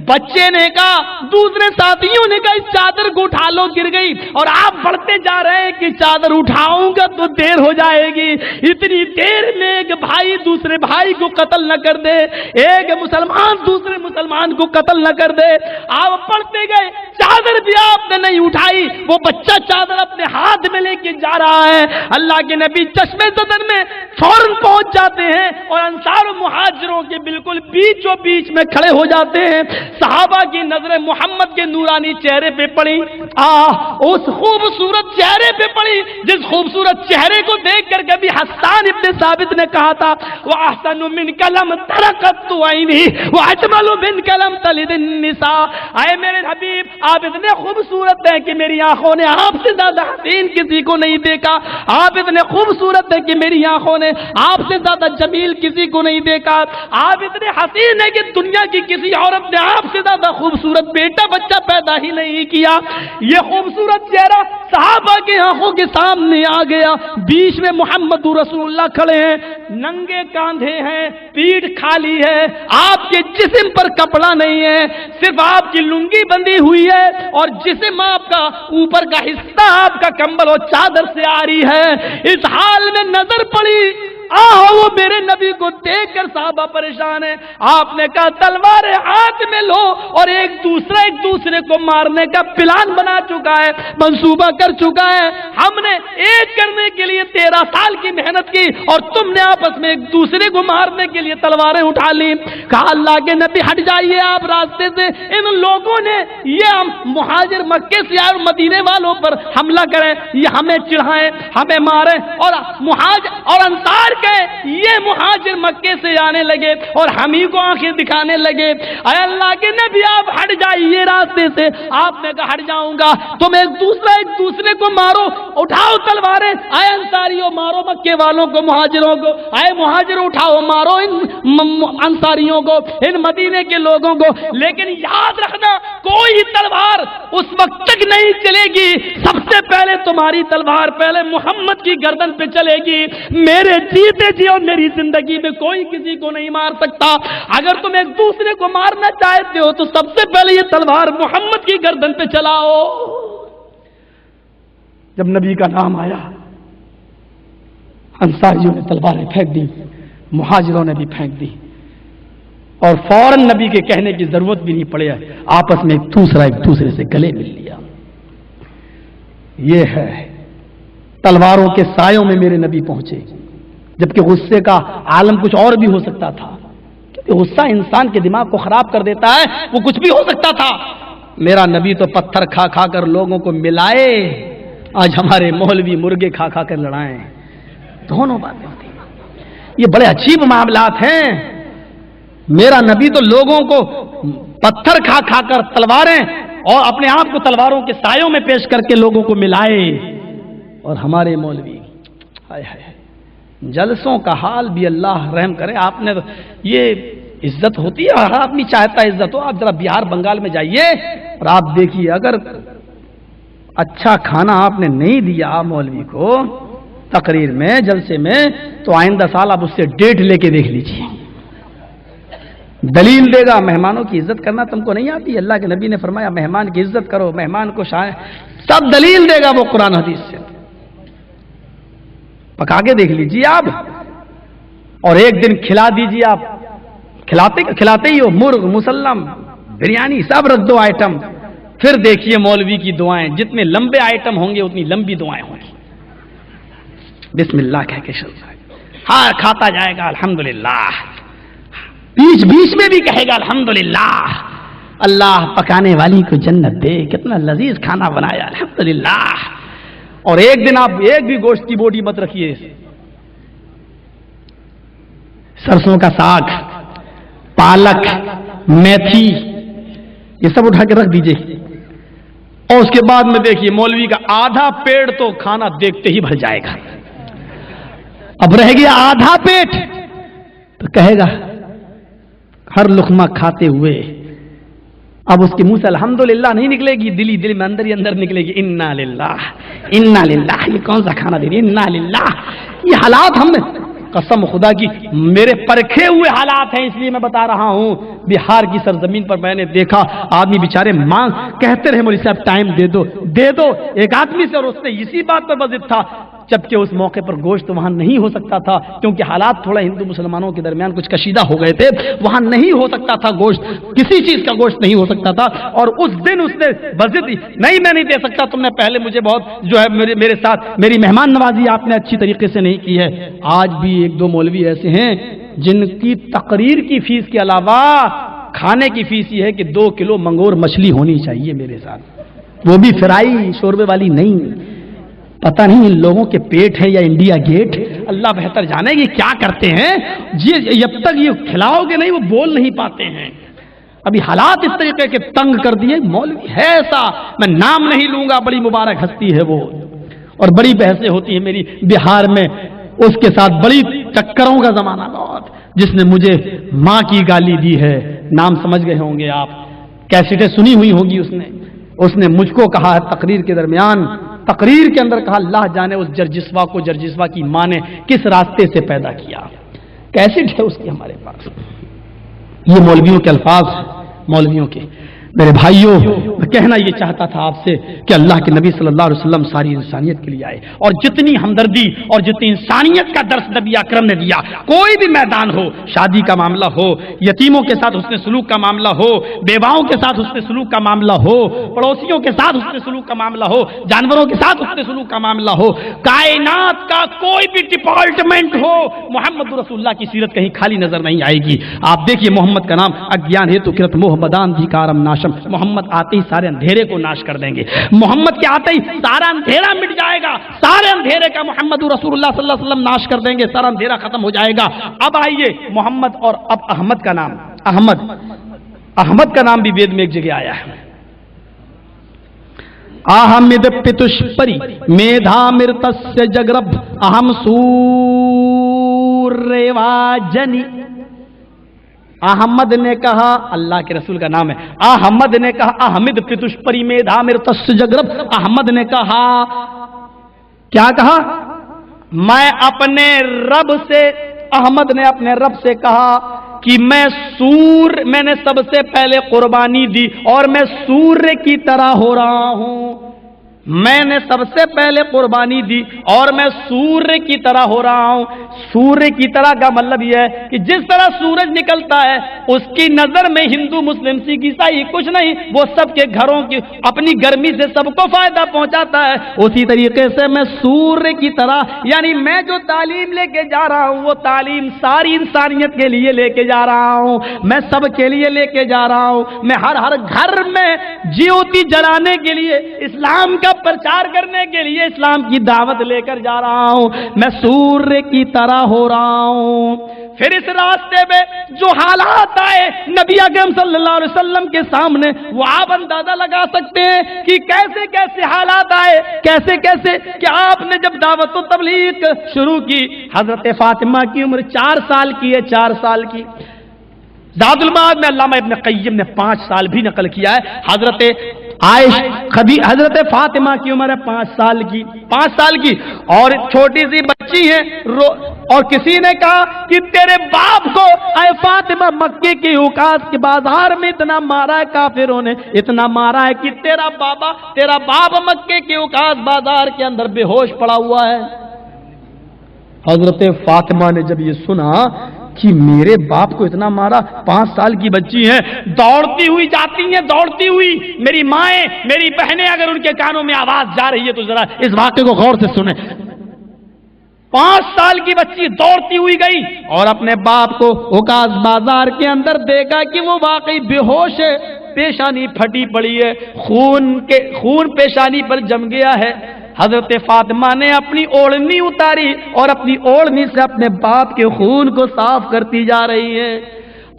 Speaker 2: بچے نے کہا, دوسرے ساتھیوں نے کہا اس چادر کو اٹھا لو, گر گئی. اور آپ بڑھتے جا رہے ہیں کہ چادر اٹھاؤں گا تو دیر ہو جائے گی. اتنی دیر میں ایک بھائی دوسرے بھائی کو قتل نہ کر دے, ایک مسلمان دوسرے مسلمان کو قتل نہ کر دے. آپ پڑھتے گئے, چادر بھی آپ نے نہیں اٹھائی. وہ بچہ چادر اپنے ہاتھ میں لے کے جا رہا ہے. اللہ کے نبی چشمے زدن میں فوراً پہنچ جاتے ہیں اور انصار و مہاجروں کے بالکل بیچوں بیچ میں کھڑے ہو جاتے ہیں. صحابہ کی نظریں محمد کے نورانی چہرے پہ پڑی, اس خوبصورت چہرے پہ پڑی جس خوبصورت چہرے کو دیکھ کر کبھی حسان ابن ثابت نے کہا تھا وَأَحْسَنُ مِنْكَ لَمْ تَرَقَتُ عَيْنِي وَأَجْمَلُ مِنْكَ لَمْ تَلِدِ النِّسَاء. اے میرے حبیب, آپ اتنے خوبصورت ہیں کہ میری آنکھوں نے آپ سے زیادہ حسین کسی کو نہیں دیکھا. آپ اتنے خوبصورت ہیں کہ میری آنکھوں نے آپ سے زیادہ جمیل کسی کو نہیں دیکھا. آپ اتنے حسین ہیں کہ دنیا کی کسی عورت نے آپ سے زیادہ خوبصورت بیٹا بچہ پیدا ہی نہیں کیا. یہ خوبصورت چہرہ صحابہ کی آنکھوں کے سامنے آ گیا. بیچ میں محمد رسول اللہ کھڑے ہیں, ننگے کاندھے ہیں, پیٹھ خالی ہے, آپ کے جسم پر کپڑا نہیں ہے, صرف آپ کی لنگی بندھی ہوئی ہے اور جسم آپ کا اوپر کا حصہ آپ کا کمبل اور چادر سے آ رہی ہے. اس حال میں نظر پڑی, وہ میرے نبی کو دیکھ کر صحابہ پریشان ہیں. آپ نے کہا تلواریں ہاتھ میں لو, اور ایک دوسرے کو مارنے کا پلان بنا چکا ہے, منصوبہ کر چکا ہے. ہم نے ایک کرنے کے لیے 13 سال کی محنت کی اور تم نے آپس میں ایک دوسرے کو مارنے کے لیے تلواریں اٹھا لی. کہا اللہ کے نبی ہٹ جائیے آپ راستے سے. ان لوگوں نے یہ مہاجر مکے سے آئے مدینے والوں پر حملہ کرے, یہ ہمیں چڑھائیں, ہمیں مارے, اور مہاجر اور انصار یہ مہاجر مکے سے آنے لگے اور ہم ہی کو آنکھیں دکھانے لگے. اے اللہ کے نبی آپ ہٹ جائیے راستے سے. آپ نے کہا ہٹ جاؤں گا, تم ایک دوسرے کو مارو, اٹھاؤ تلواریں. اے انصاریوں مارو مکے والوں کو, مہاجروں کو. اے مہاجر اٹھاؤ مارو ان انصاریوں کو, ان مدینے کے لوگوں کو. لیکن یاد رکھنا کوئی تلوار اس وقت تک نہیں چلے گی, سب سے پہلے تمہاری تلوار پہلے محمد کی گردن پہ چلے گی. میرے جیتے جی اور میری زندگی میں کوئی کسی کو نہیں مار سکتا. اگر تم ایک دوسرے کو مارنا چاہتے ہو تو سب سے پہلے یہ تلوار محمد کی گردن پہ چلاؤ. جب نبی کا نام آیا انصاریوں نے تلواریں پھینک دی, مہاجروں نے بھی پھینک دی, اور فوراً نبی کے کہنے کی ضرورت بھی نہیں پڑی, آپس میں ایک دوسرے سے گلے مل لیا. یہ ہے تلواروں کے سایوں میں میرے نبی پہنچے, جبکہ غصے کا عالم کچھ اور بھی ہو سکتا تھا, کیونکہ غصہ انسان کے دماغ کو خراب کر دیتا ہے, وہ کچھ بھی ہو سکتا تھا. میرا نبی تو پتھر کھا کھا کر لوگوں کو ملائے, آج ہمارے مولوی مرغے کھا کھا کر لڑائیں. دونوں باتیں ہوتی ہیں, یہ بڑے عجیب معاملات ہیں. میرا نبی تو لوگوں کو پتھر کھا کھا کر تلواریں اور اپنے آپ کو تلواروں کے سایوں میں پیش کر کے لوگوں کو ملائے, اور ہمارے مولوی ہائے ہائے جلسوں کا حال بھی اللہ رحم کرے. آپ نے یہ عزت ہوتی ہے, ہر آدمی چاہتا ہے عزت ہو. آپ ذرا بہار بنگال میں جائیے اور آپ دیکھیے, اگر اچھا کھانا آپ نے نہیں دیا مولوی کو تقریر میں, جلسے میں, تو آئندہ سال آپ اس سے ڈیٹ لے کے دیکھ لیجیے, دلیل دے گا مہمانوں کی عزت کرنا تم کو نہیں آتی. اللہ کے نبی نے فرمایا مہمان کی عزت کرو, مہمان کو سب دلیل دے گا وہ قرآن حدیث سے. پکا کے دیکھ لیجیے آپ, اور ایک دن کھلا دیجیے. آپ کھلاتے ہی ہو, مرغ, مسلم, بریانی, سب رکھ دو آئٹم, پھر دیکھیے مولوی کی دعائیں. جتنے لمبے آئٹم ہوں گے اتنی لمبی دعائیں ہوں گی. بسم اللہ کہہ کے چلتا ہے, ہاں کھاتا جائے گا الحمدللہ, بیچ میں بھی کہے گا الحمدللہ. اللہ پکانے والی کو جنت دے، کتنا لذیذ کھانا بنایا الحمدللہ۔ اور ایک دن آپ ایک بھی گوشت کی بوٹی مت رکھیے، سرسوں کا ساگ، پالک، میتھی، یہ سب اٹھا کے رکھ دیجئے، اور اس کے بعد میں دیکھیے مولوی کا آدھا پیٹ تو کھانا دیکھتے ہی بھر جائے گا، اب رہ گیا آدھا پیٹ تو کہے گا ہر لقمہ کھاتے ہوئے اب اس کے منہ سے الحمدللہ نہیں نکلے گی، دل میں اندر ہی اندر نکلے گی انا للہ انا للہ۔ یہ کون سا کھانا دے رہی انا للہ؟ یہ حالات ہم نے قسم خدا کی میرے پرکھے ہوئے حالات ہیں، اس لیے میں بتا رہا ہوں۔ بہار کی سرزمین پر میں نے دیکھا آدمی بیچارے مانگ کہتے رہے مولوی صاحب ٹائم دے دو دے دو، ایک آدمی سے، اور اس نے اسی بات پر بضد تھا، جبکہ اس موقع پر گوشت وہاں نہیں ہو سکتا تھا کیونکہ حالات تھوڑا ہندو مسلمانوں کے درمیان کچھ کشیدہ ہو گئے تھے، وہاں نہیں ہو سکتا تھا گوشت، کسی چیز کا گوشت نہیں ہو سکتا تھا، اور اس دن اس نے بضد نہیں میں نہیں دے سکتا، تم نے پہلے مجھے بہت جو ہے میرے ساتھ میری مہمان نوازی آپ نے اچھی طریقے سے نہیں کی ہے۔ آج بھی ایک دو مولوی ایسے ہیں جن کی تقریر کی فیس کے علاوہ کھانے کی فیس یہ ہے کہ 2 کلو منگور مچھلی ہونی چاہیے میرے ساتھ، وہ بھی فرائی شوربے والی نہیں۔ پتہ نہیں ان لوگوں کے پیٹ ہے یا انڈیا گیٹ، اللہ بہتر جانے گی کیا کرتے ہیں، جب تک یہ کھلاؤ گے نہیں وہ بول نہیں پاتے ہیں۔ ابھی حالات اس طریقے کے تنگ کر دیے، مولوی ہے ایسا، میں نام نہیں لوں گا، بڑی مبارک ہستی ہے وہ، اور بڑی بحثیں ہوتی ہیں میری بہار میں، اس کے ساتھ بڑی چکروں کا زمانہ بہت، جس نے مجھے ماں کی گالی دی ہے، نام سمجھ گئے ہوں گے آپ، کیسٹیں سنی ہوئی ہوگی اس نے مجھ کو کہا ہے تقریر کے درمیان، تقریر کے اندر کہا اللہ جانے اس جرجسوا کو جرجسوا کی ماں نے کس راستے سے پیدا کیا، کیسٹ ہے اس کی ہمارے پاس۔ یہ مولویوں کے الفاظ ہیں، مولویوں کے۔ میرے بھائیوں، میں کہنا یہ چاہتا تھا آپ سے کہ اللہ کے نبی صلی اللہ علیہ وسلم ساری انسانیت کے لیے آئے، اور جتنی ہمدردی اور جتنی انسانیت کا درس نبی اکرم نے دیا، کوئی بھی میدان ہو، شادی کا معاملہ ہو، یتیموں کے ساتھ حسن سلوک کا معاملہ ہو، بیواؤں کے ساتھ حسن سلوک کا معاملہ ہو، پڑوسیوں کے ساتھ حسن سلوک کا معاملہ ہو، جانوروں کے ساتھ حسن سلوک کا معاملہ ہو، کائنات کا کوئی بھی ڈپارٹمنٹ ہو، محمد رسول اللہ کی سیرت کہیں خالی نظر نہیں آئے گی۔ آپ دیکھیے محمد کا نام اگیان ہے تو کرت موہ بدان دھیکارم ناشم، محمد آتے ہی سارے اندھیرے کو ناش کر دیں گے، محمد کے آتے ہی سارا اندھیرا مٹ جائے گا، سارے اندھیرے کا محمد رسول اللہ صلی اللہ علیہ وسلم ناش کر دیں گے، سارا اندھیرا ختم ہو جائے گا۔ اب آئیے محمد، اور اب احمد کا نام، احمد کا نام بھی وید میں ایک جگہ آیا ہے، احمد پتشپری میدھا مرتسیہ جگرب اہم سوریواجنی۔ احمد نے کہا، اللہ کے رسول کا نام ہے، احمد نے کہا احمد پتشپری میدھا مرتسیہ جگرب، احمد نے کہا کیا کہا؟ میں اپنے رب سے، احمد نے اپنے رب سے کہا کہ میں نے سب سے پہلے قربانی دی اور میں سورج کی طرح ہو رہا ہوں، میں نے سب سے پہلے قربانی دی اور میں سورج کی طرح ہو رہا ہوں۔ سورج کی طرح کا مطلب یہ ہے کہ جس طرح سورج نکلتا ہے اس کی نظر میں ہندو مسلم سکھ عیسائی کچھ نہیں، وہ سب کے گھروں کی اپنی گرمی سے سب کو فائدہ پہنچاتا ہے، اسی طریقے سے میں سورج کی طرح، یعنی میں جو تعلیم لے کے جا رہا ہوں وہ تعلیم ساری انسانیت کے لیے لے کے جا رہا ہوں، میں سب کے لیے لے کے جا رہا ہوں، میں ہر گھر میں جیوتی جلانے کے لیے، اسلام کا پرچار کرنے کے لیے اسلام کی دعوت لے کر جا رہا ہوں، میں سورج کی طرح ہو رہا ہوں۔ پھر اس راستے میں جو حالات آئے نبی اکرم صلی اللہ علیہ وسلم کے سامنے، وہ آپ اندازہ لگا سکتے ہیں کہ کیسے کیسے حالات آئے، کیسے کیسے کہ آپ نے جب دعوت و تبلیغ شروع کی، حضرت فاطمہ کی عمر 4 سال کی ہے، 4 سال کی۔ زاد المعاد میں علامہ ابن قیم نے 5 سال بھی نقل کیا ہے، حضرت فاطمہ کی عمر ہے 5 سال کی، 5 سال کی، اور چھوٹی سی بچی ہے، اور کسی نے کہا کہ تیرے باپ کو اے فاطمہ مکے کی اوقات کے بازار میں اتنا مارا ہے کافروں نے، اتنا مارا ہے کہ تیرا باپ مکے کی اوقات بازار کے اندر بے ہوش پڑا ہوا ہے۔ حضرت فاطمہ نے جب یہ سنا کہ میرے باپ کو اتنا مارا، 5 سال کی بچی ہیں، دوڑتی ہوئی جاتی ہیں، دوڑتی ہوئی، میری مائیں میری بہنیں اگر ان کے کانوں میں آواز جا رہی ہے تو ذرا اس واقعے کو غور سے سنیں۔ 5 سال کی بچی دوڑتی ہوئی گئی اور اپنے باپ کو اوقاز بازار کے اندر دیکھا کہ وہ واقعی بے ہوش ہے، پیشانی پھٹی پڑی ہے، خون پیشانی پر جم گیا ہے۔ حضرت فاطمہ نے اپنی اوڑھنی اتاری اور اپنی اوڑھنی سے اپنے باپ کے خون کو صاف کرتی جا رہی ہے،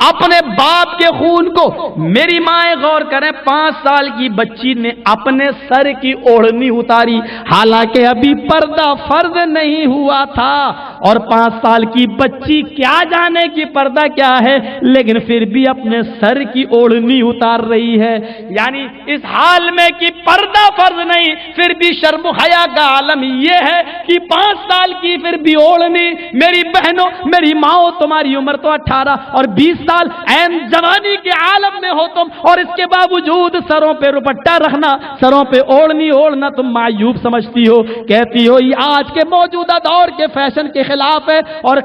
Speaker 2: اپنے باپ کے خون کو۔ میری مائیں غور کریں، 5 سال کی بچی نے اپنے سر کی اوڑھنی اتاری، حالانکہ ابھی پردہ فرض نہیں ہوا تھا، اور 5 سال کی بچی کیا جانے کہ پردہ کیا ہے، لیکن پھر بھی اپنے سر کی اوڑھنی اتار رہی ہے۔ یعنی اس حال میں کہ پردہ فرض نہیں، پھر بھی شرم و حیا کا عالم یہ ہے کہ 5 سال کی پھر بھی اوڑھنی۔ میری بہنوں، میری ماؤں، تمہاری عمر تو 18 اور 20 سال عین جوانی کے عالم میں ہو تم، اور اس کے باوجود سروں پہ دوپٹہ رکھنا، سروں پہ اوڑھنی اوڑھنا تم معیوب سمجھتی ہو، کہتی ہو یہ آج کے موجودہ دور کے فیشن کے خلاف ہے، اور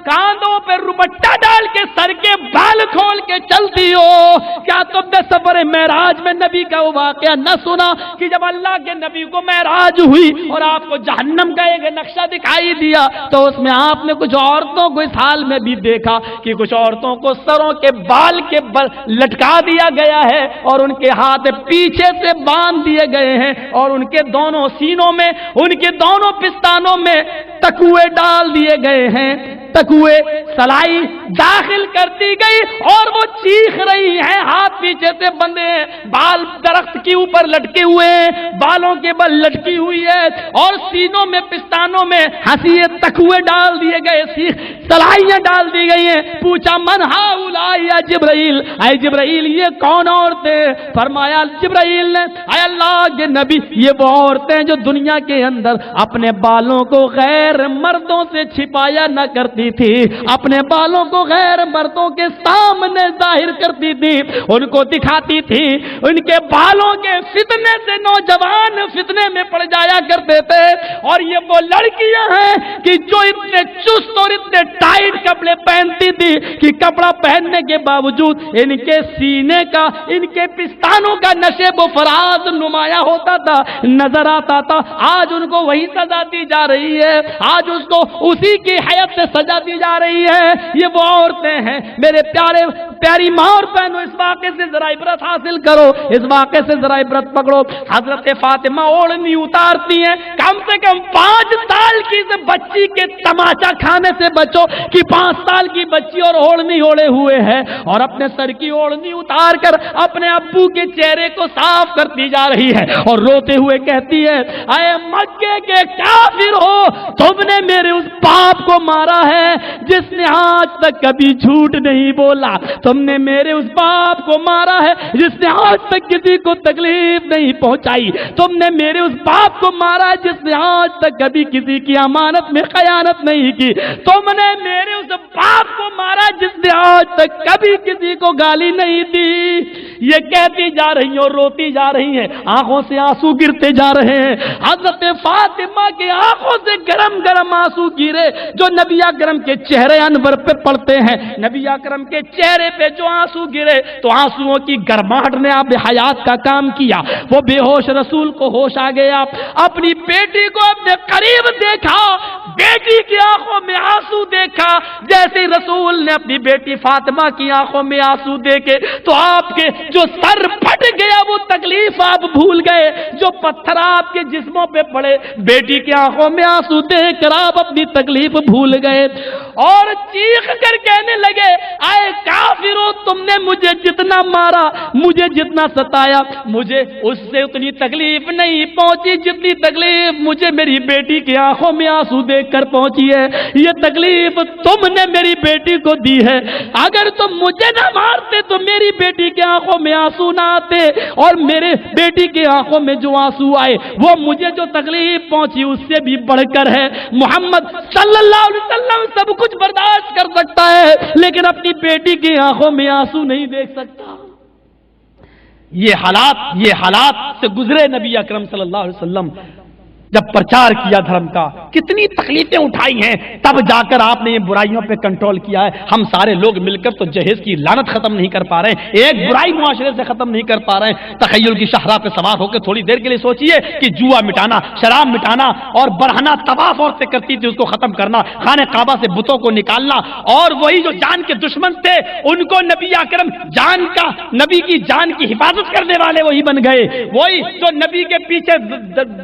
Speaker 2: کاندھوں پہ دوپٹہ ڈال کے سر کے بال کھول کے چلتی ہو۔ کیا تم نے سفر معراج میں نبی کا وہ واقعہ نہ سنا کہ جب اللہ کے نبی کو معراج ہوئی اور آپ کو جہنم کا ایک نقشہ دکھائی دیا، تو اس میں آپ نے کچھ عورتوں کو اس حال میں بھی دیکھا کہ کچھ عورتوں کو سروں کے بال کے لٹکا دیا گیا ہے، اور ان کے ہاتھ پیچھے سے باندھ دیے گئے ہیں، اور ان کے دونوں سینوں میں، ان کے دونوں پستانوں میں تکوے ڈال دیے گئے ہیں، تکوے سلائی داخل کر دی گئی، اور وہ چیخ رہی ہیں، ہاتھ پیچھے سے بندھے ہیں، بال درخت کے اوپر لٹکے ہوئے ہیں، بالوں کے بل لٹکی ہوئی ہے، اور سینوں میں پستانوں میں ہنسیے تکوے ڈال دیے گئے، سلائیاں ڈال دی گئی ہیں۔ پوچھا من ہؤلاء یا جبرائیل، اے جبرائیل یہ کون عورتیں؟ فرمایا جبرائیل نے، اے اللہ کے نبی یہ وہ عورتیں جو دنیا کے اندر اپنے بالوں کو غیر مردوں سے چھپایا نہ کرتی تھی، اپنے بالوں کو غیر مردوں کے سامنے ظاہر کرتی تھی، ان کو دکھاتی تھی، ان کے بالوں کے فتنے سے نوجوان فتنے میں پڑ جایا کرتے تھے۔ اور یہ وہ لڑکیاں ہیں کہ جو اتنے چست اور اتنے ٹائٹ کپڑے پہنتی تھی کہ کپڑا پہننے کے باوجود ان کے سینے کا، ان کے پستانوں کا نشیب و فراز نمایاں ہوتا تھا، نظر آتا تھا۔ آج ان کو وہی سزا دی جا رہی ہے، آج اس کو اسی کی حیات سے سزا دی جا رہی ہے۔ یہ وہ عورتیں ہیں میرے پیاری ماں اور بہنوں، اس واقعے سے ذرا عبرت حاصل کرو، اس واقعے سے ذرا عبرت پکڑو۔ حضرت فاطمہ اوڑھنی اتارتی ہیں، کم سے کم 5 سال کی بچی کے تماچا کھانے سے بچو کہ 5 سال کی بچی اور اوڑھنی اوڑھے ہوئے ہے، اور اپنے سر کی اوڑھنی اتار کر اپنے ابو کے چہرے کو صاف کرتی جا رہی ہے، اور روتے ہوئے کہتی ہے اے مکے کے کافر ہو، تم نے میرے اس باپ کو مارا ہے جس نے آج تک کبھی جھوٹ نہیں بولا، تم نے میرے اس باپ کو مارا ہے جس نے آج تک کسی کو تکلیف نہیں پہنچائی، تم نے میرے اس باپ کو مارا ہے جس نے آج تک کبھی کسی کی امانت میں خیانت نہیں کی، تم نے میرے اس باپ کو مارا جس نے آج تک کبھی کسی کو گالی نہیں دی۔ یہ کہتی جا رہی ہیں اور روتی جا رہی ہیں، آنکھوں سے آنسو گرتے جا رہے ہیں۔ حضرت فاطمہ کی آنکھوں سے گرم گرم آنسو گرے جو نبی اکرم کے چہرے انور پہ پڑتے ہیں، نبی اکرم کے چہرے پہ جو آنسو گرے تو آنسوؤں کی گرماہٹ نے اب حیات کا کام کیا، وہ بے ہوش رسول کو ہوش آ گیا، اپنی بیٹی کو اپنے قریب دیکھا، بیٹی کی آنکھوں میں آنسو دیکھا، جیسے رسول نے اپنی بیٹی فاطمہ کی آنکھوں میں آنسو دیکھے تو آپ کے جو سر پھٹ گیا وہ تکلیف آپ بھول گئے، جو پتھر آپ کے جسموں پہ پڑے، بیٹی کی آنکھوں میں آنسو دیکھ کر آپ اپنی تکلیف بھول گئے، اور چیخ کر کہنے لگے اے کافرو، تم نے مجھے جتنا مارا، مجھے جتنا ستایا، مجھے اس سے اتنی تکلیف نہیں پہنچی جتنی تکلیف مجھے میری بیٹی کی آنکھوں میں آنسو دیکھ کر پہنچی ہے، یہ تکلیف تم نے میری بیٹی کو دی ہے، اگر تم مجھے نہ مارتے تو میری بیٹی کی آنکھوں میں آنسو نہ آتے، اور میرے بیٹی کی آنکھوں میں جو آنسو آئے وہ مجھے جو تکلیف پہنچی اس سے بھی بڑھ کر ہے۔ محمد صلی اللہ علیہ وسلم سب کچھ برداشت کر سکتا ہے لیکن اپنی بیٹی کی آنکھوں میں آنسو نہیں دیکھ سکتا۔ یہ حالات سے گزرے نبی اکرم صلی اللہ علیہ وسلم، جب پرچار کیا دھرم کا، کتنی تکلیفیں اٹھائی ہیں، تب جا کر آپ نے یہ برائیوں پہ کنٹرول کیا ہے۔ ہم سارے لوگ مل کر تو جہیز کی لعنت ختم نہیں کر پا رہے ہیں، ایک برائی معاشرے سے ختم نہیں کر پا رہے ہیں۔ تخیل کی شاہراہ پہ سوار ہو کے تھوڑی دیر کے لیے سوچئے کہ جوا مٹانا، شراب مٹانا اور برہنہ طواف عورتیں کرتی تھی اس کو ختم کرنا، خانہ کعبہ سے بتوں کو نکالنا، اور وہی جو جان کے دشمن تھے ان کو نبی اکرم نبی کی جان کی حفاظت کرنے والے وہی بن گئے، وہی جو نبی کے پیچھے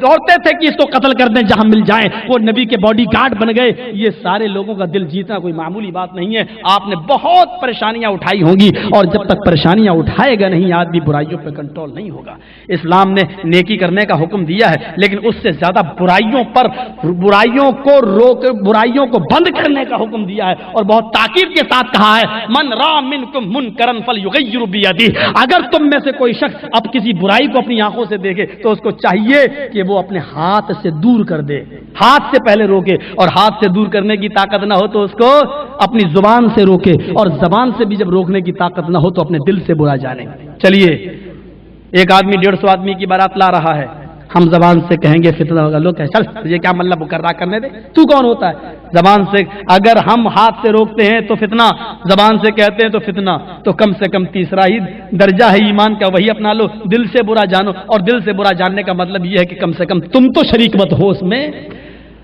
Speaker 2: دوڑتے تھے کہ اس کو قتل کر دیں جہاں مل جائیں، وہ نبی کے باڈی گارڈ بن گئے۔ یہ سارے لوگوں کا دل جیتنا کوئی معمولی بات نہیں ہے۔ آپ نے بہت پریشانیاں اٹھائی ہوں گی، اور جب تک پریشانیاں اٹھائے گا نہیں آدمی برائیوں پہ کنٹرول نہیں ہوگا۔ اسلام نے نیکی کرنے کا حکم دیا ہے، لیکن اس سے زیادہ برائیوں کو بند کرنے کا حکم دیا ہے، اور بہت تاکید کے ساتھ کہا ہے من را منکم منکرا فلیغیر بیدہ، اگر تم میں سے کوئی شخص اب کسی برائی کو اپنی آنکھوں سے دیکھے تو اس کو چاہیے کہ وہ اپنے ہاتھ سے دور کر دے، ہاتھ سے پہلے روکے، اور ہاتھ سے دور کرنے کی طاقت نہ ہو تو اس کو اپنی زبان سے روکے، اور زبان سے بھی جب روکنے کی طاقت نہ ہو تو اپنے دل سے برا جانے۔ چلیے، ایک آدمی 150 آدمی کی بارات لا رہا ہے، ہم زبان سے کہیں گے فتنہ ہوگا، لوگ کہیں چل یہ کیا مطلب مقررہ کرنے دے، تو کون ہوتا ہے؟ زبان سے اگر ہم ہاتھ سے روکتے ہیں تو فتنہ، زبان سے کہتے ہیں تو فتنہ، تو کم سے کم تیسرا ہی درجہ ہے ایمان کا، وہی اپنا لو، دل سے برا جانو، اور دل سے برا جاننے کا مطلب یہ ہے کہ کم سے کم تم تو شریک مت ہو اس میں۔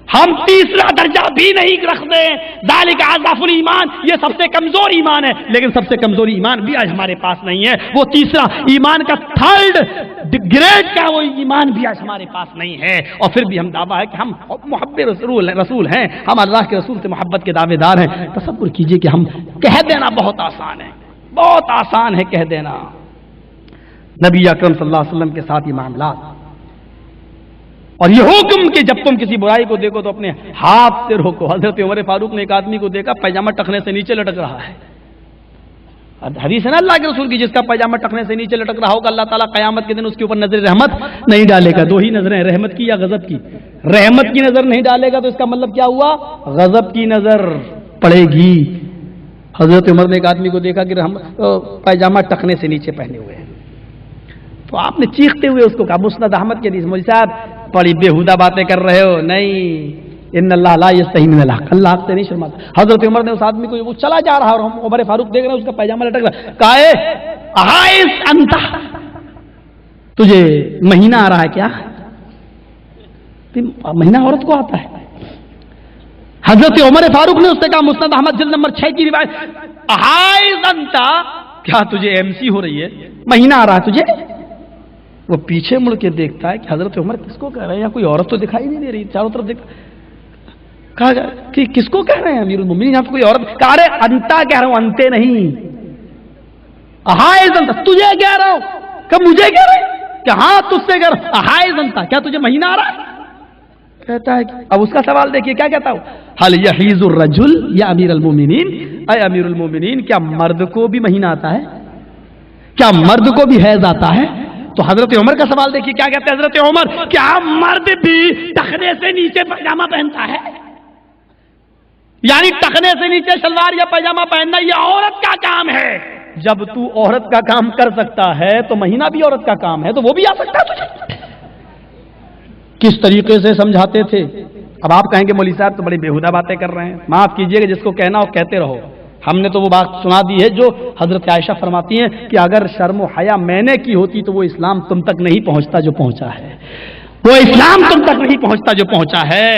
Speaker 2: ہم تیسرا درجہ بھی نہیں رکھتے، ذالک اضعف الایمان، یہ سب سے کمزور ایمان ہے، لیکن سب سے کمزور ایمان بھی آج ہمارے پاس نہیں ہے، وہ تیسرا ایمان کا تھرڈ گریڈ کا وہ ایمان بھی آج ہمارے پاس نہیں ہے، اور پھر بھی ہم دعویٰ ہے کہ ہم محب رسول ہیں، ہم اللہ کے رسول سے محبت کے دعوے دار ہیں۔ تصور کیجئے کہ ہم کہہ دینا بہت آسان ہے، بہت آسان ہے کہہ دینا۔ نبی اکرم صلی اللہ علیہ وسلم کے ساتھ یہ معاملات، اور یہ حکم کہ جب تم کسی برائی کو دیکھو تو اپنے ہاتھ سے روکو۔ حضرت عمر فاروق نے ایک آدمی کو دیکھا پیجامہ ٹخنے سے نیچے لٹک رہا ہے، حدیث ہے نا اللہ کے رسول کی، جس کا پیجامہ ٹخنے سے نیچے لٹک رہا ہوگا اللہ تعالیٰ قیامت کے دن اس کے اوپر نظر رحمت نہیں ڈالے گا۔ دو ہی نظریں، رحمت کی یا غضب کی؟ رحمت کی نظر نہیں ڈالے گا تو اس کا مطلب کیا ہوا؟ غضب کی نظر پڑے گی۔ حضرت عمر نے ایک آدمی کو دیکھا کہ پیجامہ ٹخنے سے نیچے پہنے ہوئے ہیں، تو آپ نے چیختے ہوئے اس کو کہا، مسند احمد کے حدیث، مولوی صاحب بڑی بےہودہ باتیں کر رہے ہو، نہیں، ان اللہ لا یستحی من الحق، اللہ حق سے نہیں شرماتا۔ حضرت عمر نے اس آدمی کو، وہ چلا جا رہا اور ہم عمر فاروق دیکھ رہے ہیں اس کا پیجامہ لٹک رہا، کہا احائز انت، تجھے مہینہ آ رہا ہے کیا؟ مہینہ عورت کو آتا ہے؟ حضرت عمر فاروق نے اس سے کہا، مسند احمد جلد نمبر 6 کی روایت، احائز انت، کیا تجھے MC ہو رہی ہے؟ مہینہ آ رہا ہے تجھے؟ وہ پیچھے مڑ کے دیکھتا ہے کہ حضرت عمر کس کو کہہ رہے ہیں، یا کوئی عورت تو دکھائی نہیں دے رہی، چاروں طرف دیکھ، کہا کہ کس کو کہہ رہے ہیں امیر المومنین، یہاں کوئی عورت؟ کہا ارے انتا کہہ رہا ہوں، انتے نہیں، احائز انتا، تجھے کہہ رہا ہوں، کہ مجھے کہہ رہے ہیں کہ ہاں تجھ سے کہہ رہا ہوں، احائز انتا، کیا تجھے مہینہ آ رہا ہے؟ کہتا ہے کہ اب اس کا سوال دیکھیے کیا کہتا ہوں، حل یحیز الرجل یا امیر المومنین، اے امیر المومنین کیا مرد کو بھی مہینہ آتا ہے؟ کیا مرد کو بھی حیض آتا ہے؟ تو حضرت عمر کا سوال دیکھیے کیا کہتے ہیں حضرت عمر، کیا مرد بھی ٹخنے سے نیچے پیجامہ پہنتا ہے؟ یعنی ٹخنے سے نیچے شلوار یا پیجامہ پہننا یہ عورت کا کام ہے، جب تو عورت کا کام کر سکتا ہے تو مہینہ بھی عورت کا کام ہے، تو وہ بھی آ سکتا ہے تجھے۔ کس طریقے سے سمجھاتے تھے؟ اب آپ کہیں گے مولوی صاحب تو بڑی بےہودہ باتیں کر رہے ہیں، معاف کیجئے گا، جس کو کہنا ہو کہتے رہو، ہم نے تو وہ بات سنا دی ہے جو حضرت عائشہ فرماتی ہیں کہ اگر شرم و حیا میں نے کی ہوتی تو وہ اسلام تم تک نہیں پہنچتا جو پہنچا ہے، وہ اسلام تم تک نہیں پہنچتا جو پہنچا ہے۔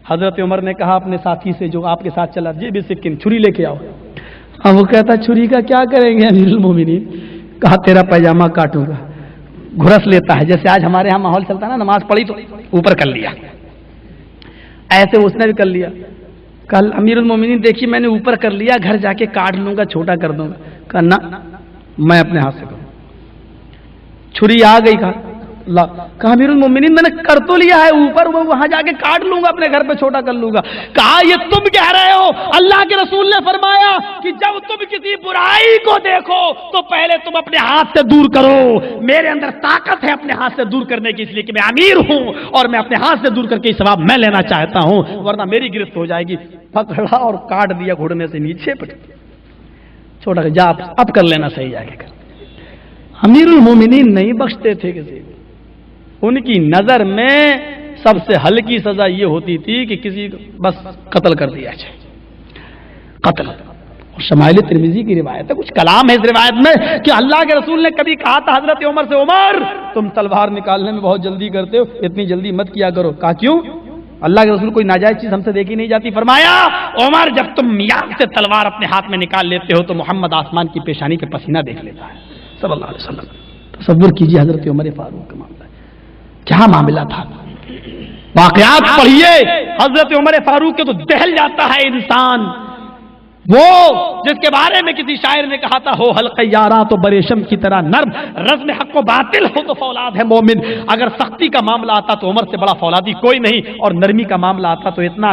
Speaker 2: حضرت عمر نے کہا اپنے ساتھی سے جو آپ کے ساتھ چلا، جی بھی سکن، چھری لے کے آؤ۔ اب وہ کہتا چھری کا کیا کریں گے امیر المومنین؟ کہا تیرا پیجامہ کاٹوں گا۔ گھرس لیتا ہے، جیسے آج ہمارے ہاں ماحول چلتا ہے نا، نماز پڑھی تو اوپر کر لیا، ایسے اس نے بھی کر لیا۔ کل امیر المومنین دیکھیے میں نے اوپر کر لیا، گھر جا کے کاٹ لوں گا، چھوٹا کر دوں گا۔ کہا نہ، میں اپنے ہاتھ سے کروں۔ چھری آ گئی، کہا امیر المومنین میں نے کر تو لیا ہے اوپر، وہ وہاں جا کے کاٹ لوں گا، اپنے گھر پہ چھوٹا کر لوں گا۔ کہا یہ تم کہہ رہے ہو، اللہ کے رسول نے فرمایا کہ جب تم کسی برائی کو دیکھو تو پہلے تم اپنے ہاتھ سے دور کرو۔ میرے اندر طاقت ہے اپنے ہاتھ سے دور کرنے کی، اس لیے کہ میں امیر ہوں اور میں اپنے ہاتھ سے دور کر کے ثواب میں لینا چاہتا ہوں، ورنہ میری گرفت ہو جائے گی۔ پکڑا اور کاٹ دیا گھڑنے سے نیچے، چھوٹا جا اب کر لینا، صحیح جا کے کر۔ امیر المومنین نہیں بخشتے تھے کسی کو، ان کی نظر میں سب سے ہلکی سزا یہ ہوتی تھی کہ کسی کو بس قتل کر دیا جائے، قتل۔ اور شمائل ترمذی کی روایت ہے، کچھ کلام ہے اس روایت میں کہ اللہ کے رسول نے کبھی کہا تھا حضرت عمر سے، عمر تم تلوار نکالنے میں بہت جلدی کرتے ہو، اتنی جلدی مت کیا کرو۔ کہا کیوں؟ اللہ کے رسول کوئی ناجائز چیز ہم سے دیکھی نہیں جاتی۔ فرمایا عمر جب تم میاں سے تلوار اپنے ہاتھ میں نکال لیتے ہو تو محمد آسمان کی پیشانی پہ پسینہ دیکھ لیتا ہے صلی اللہ علیہ وسلم۔ تصور کیجیے حضرت عمر فاروق کا معاملہ کیا معاملہ تھا، واقعات پڑھیے حضرت عمر فاروق کے تو دہل جاتا ہے انسان۔ وہ جس کے بارے میں کسی شاعر نے کہا تھا، ہو حلقہ یارا تو بریشم کی طرح نرم، رزم حق و باطل ہو تو فولاد ہے مومن۔ اگر سختی کا معاملہ آتا تو عمر سے بڑا فولادی کوئی نہیں، اور نرمی کا معاملہ آتا تو اتنا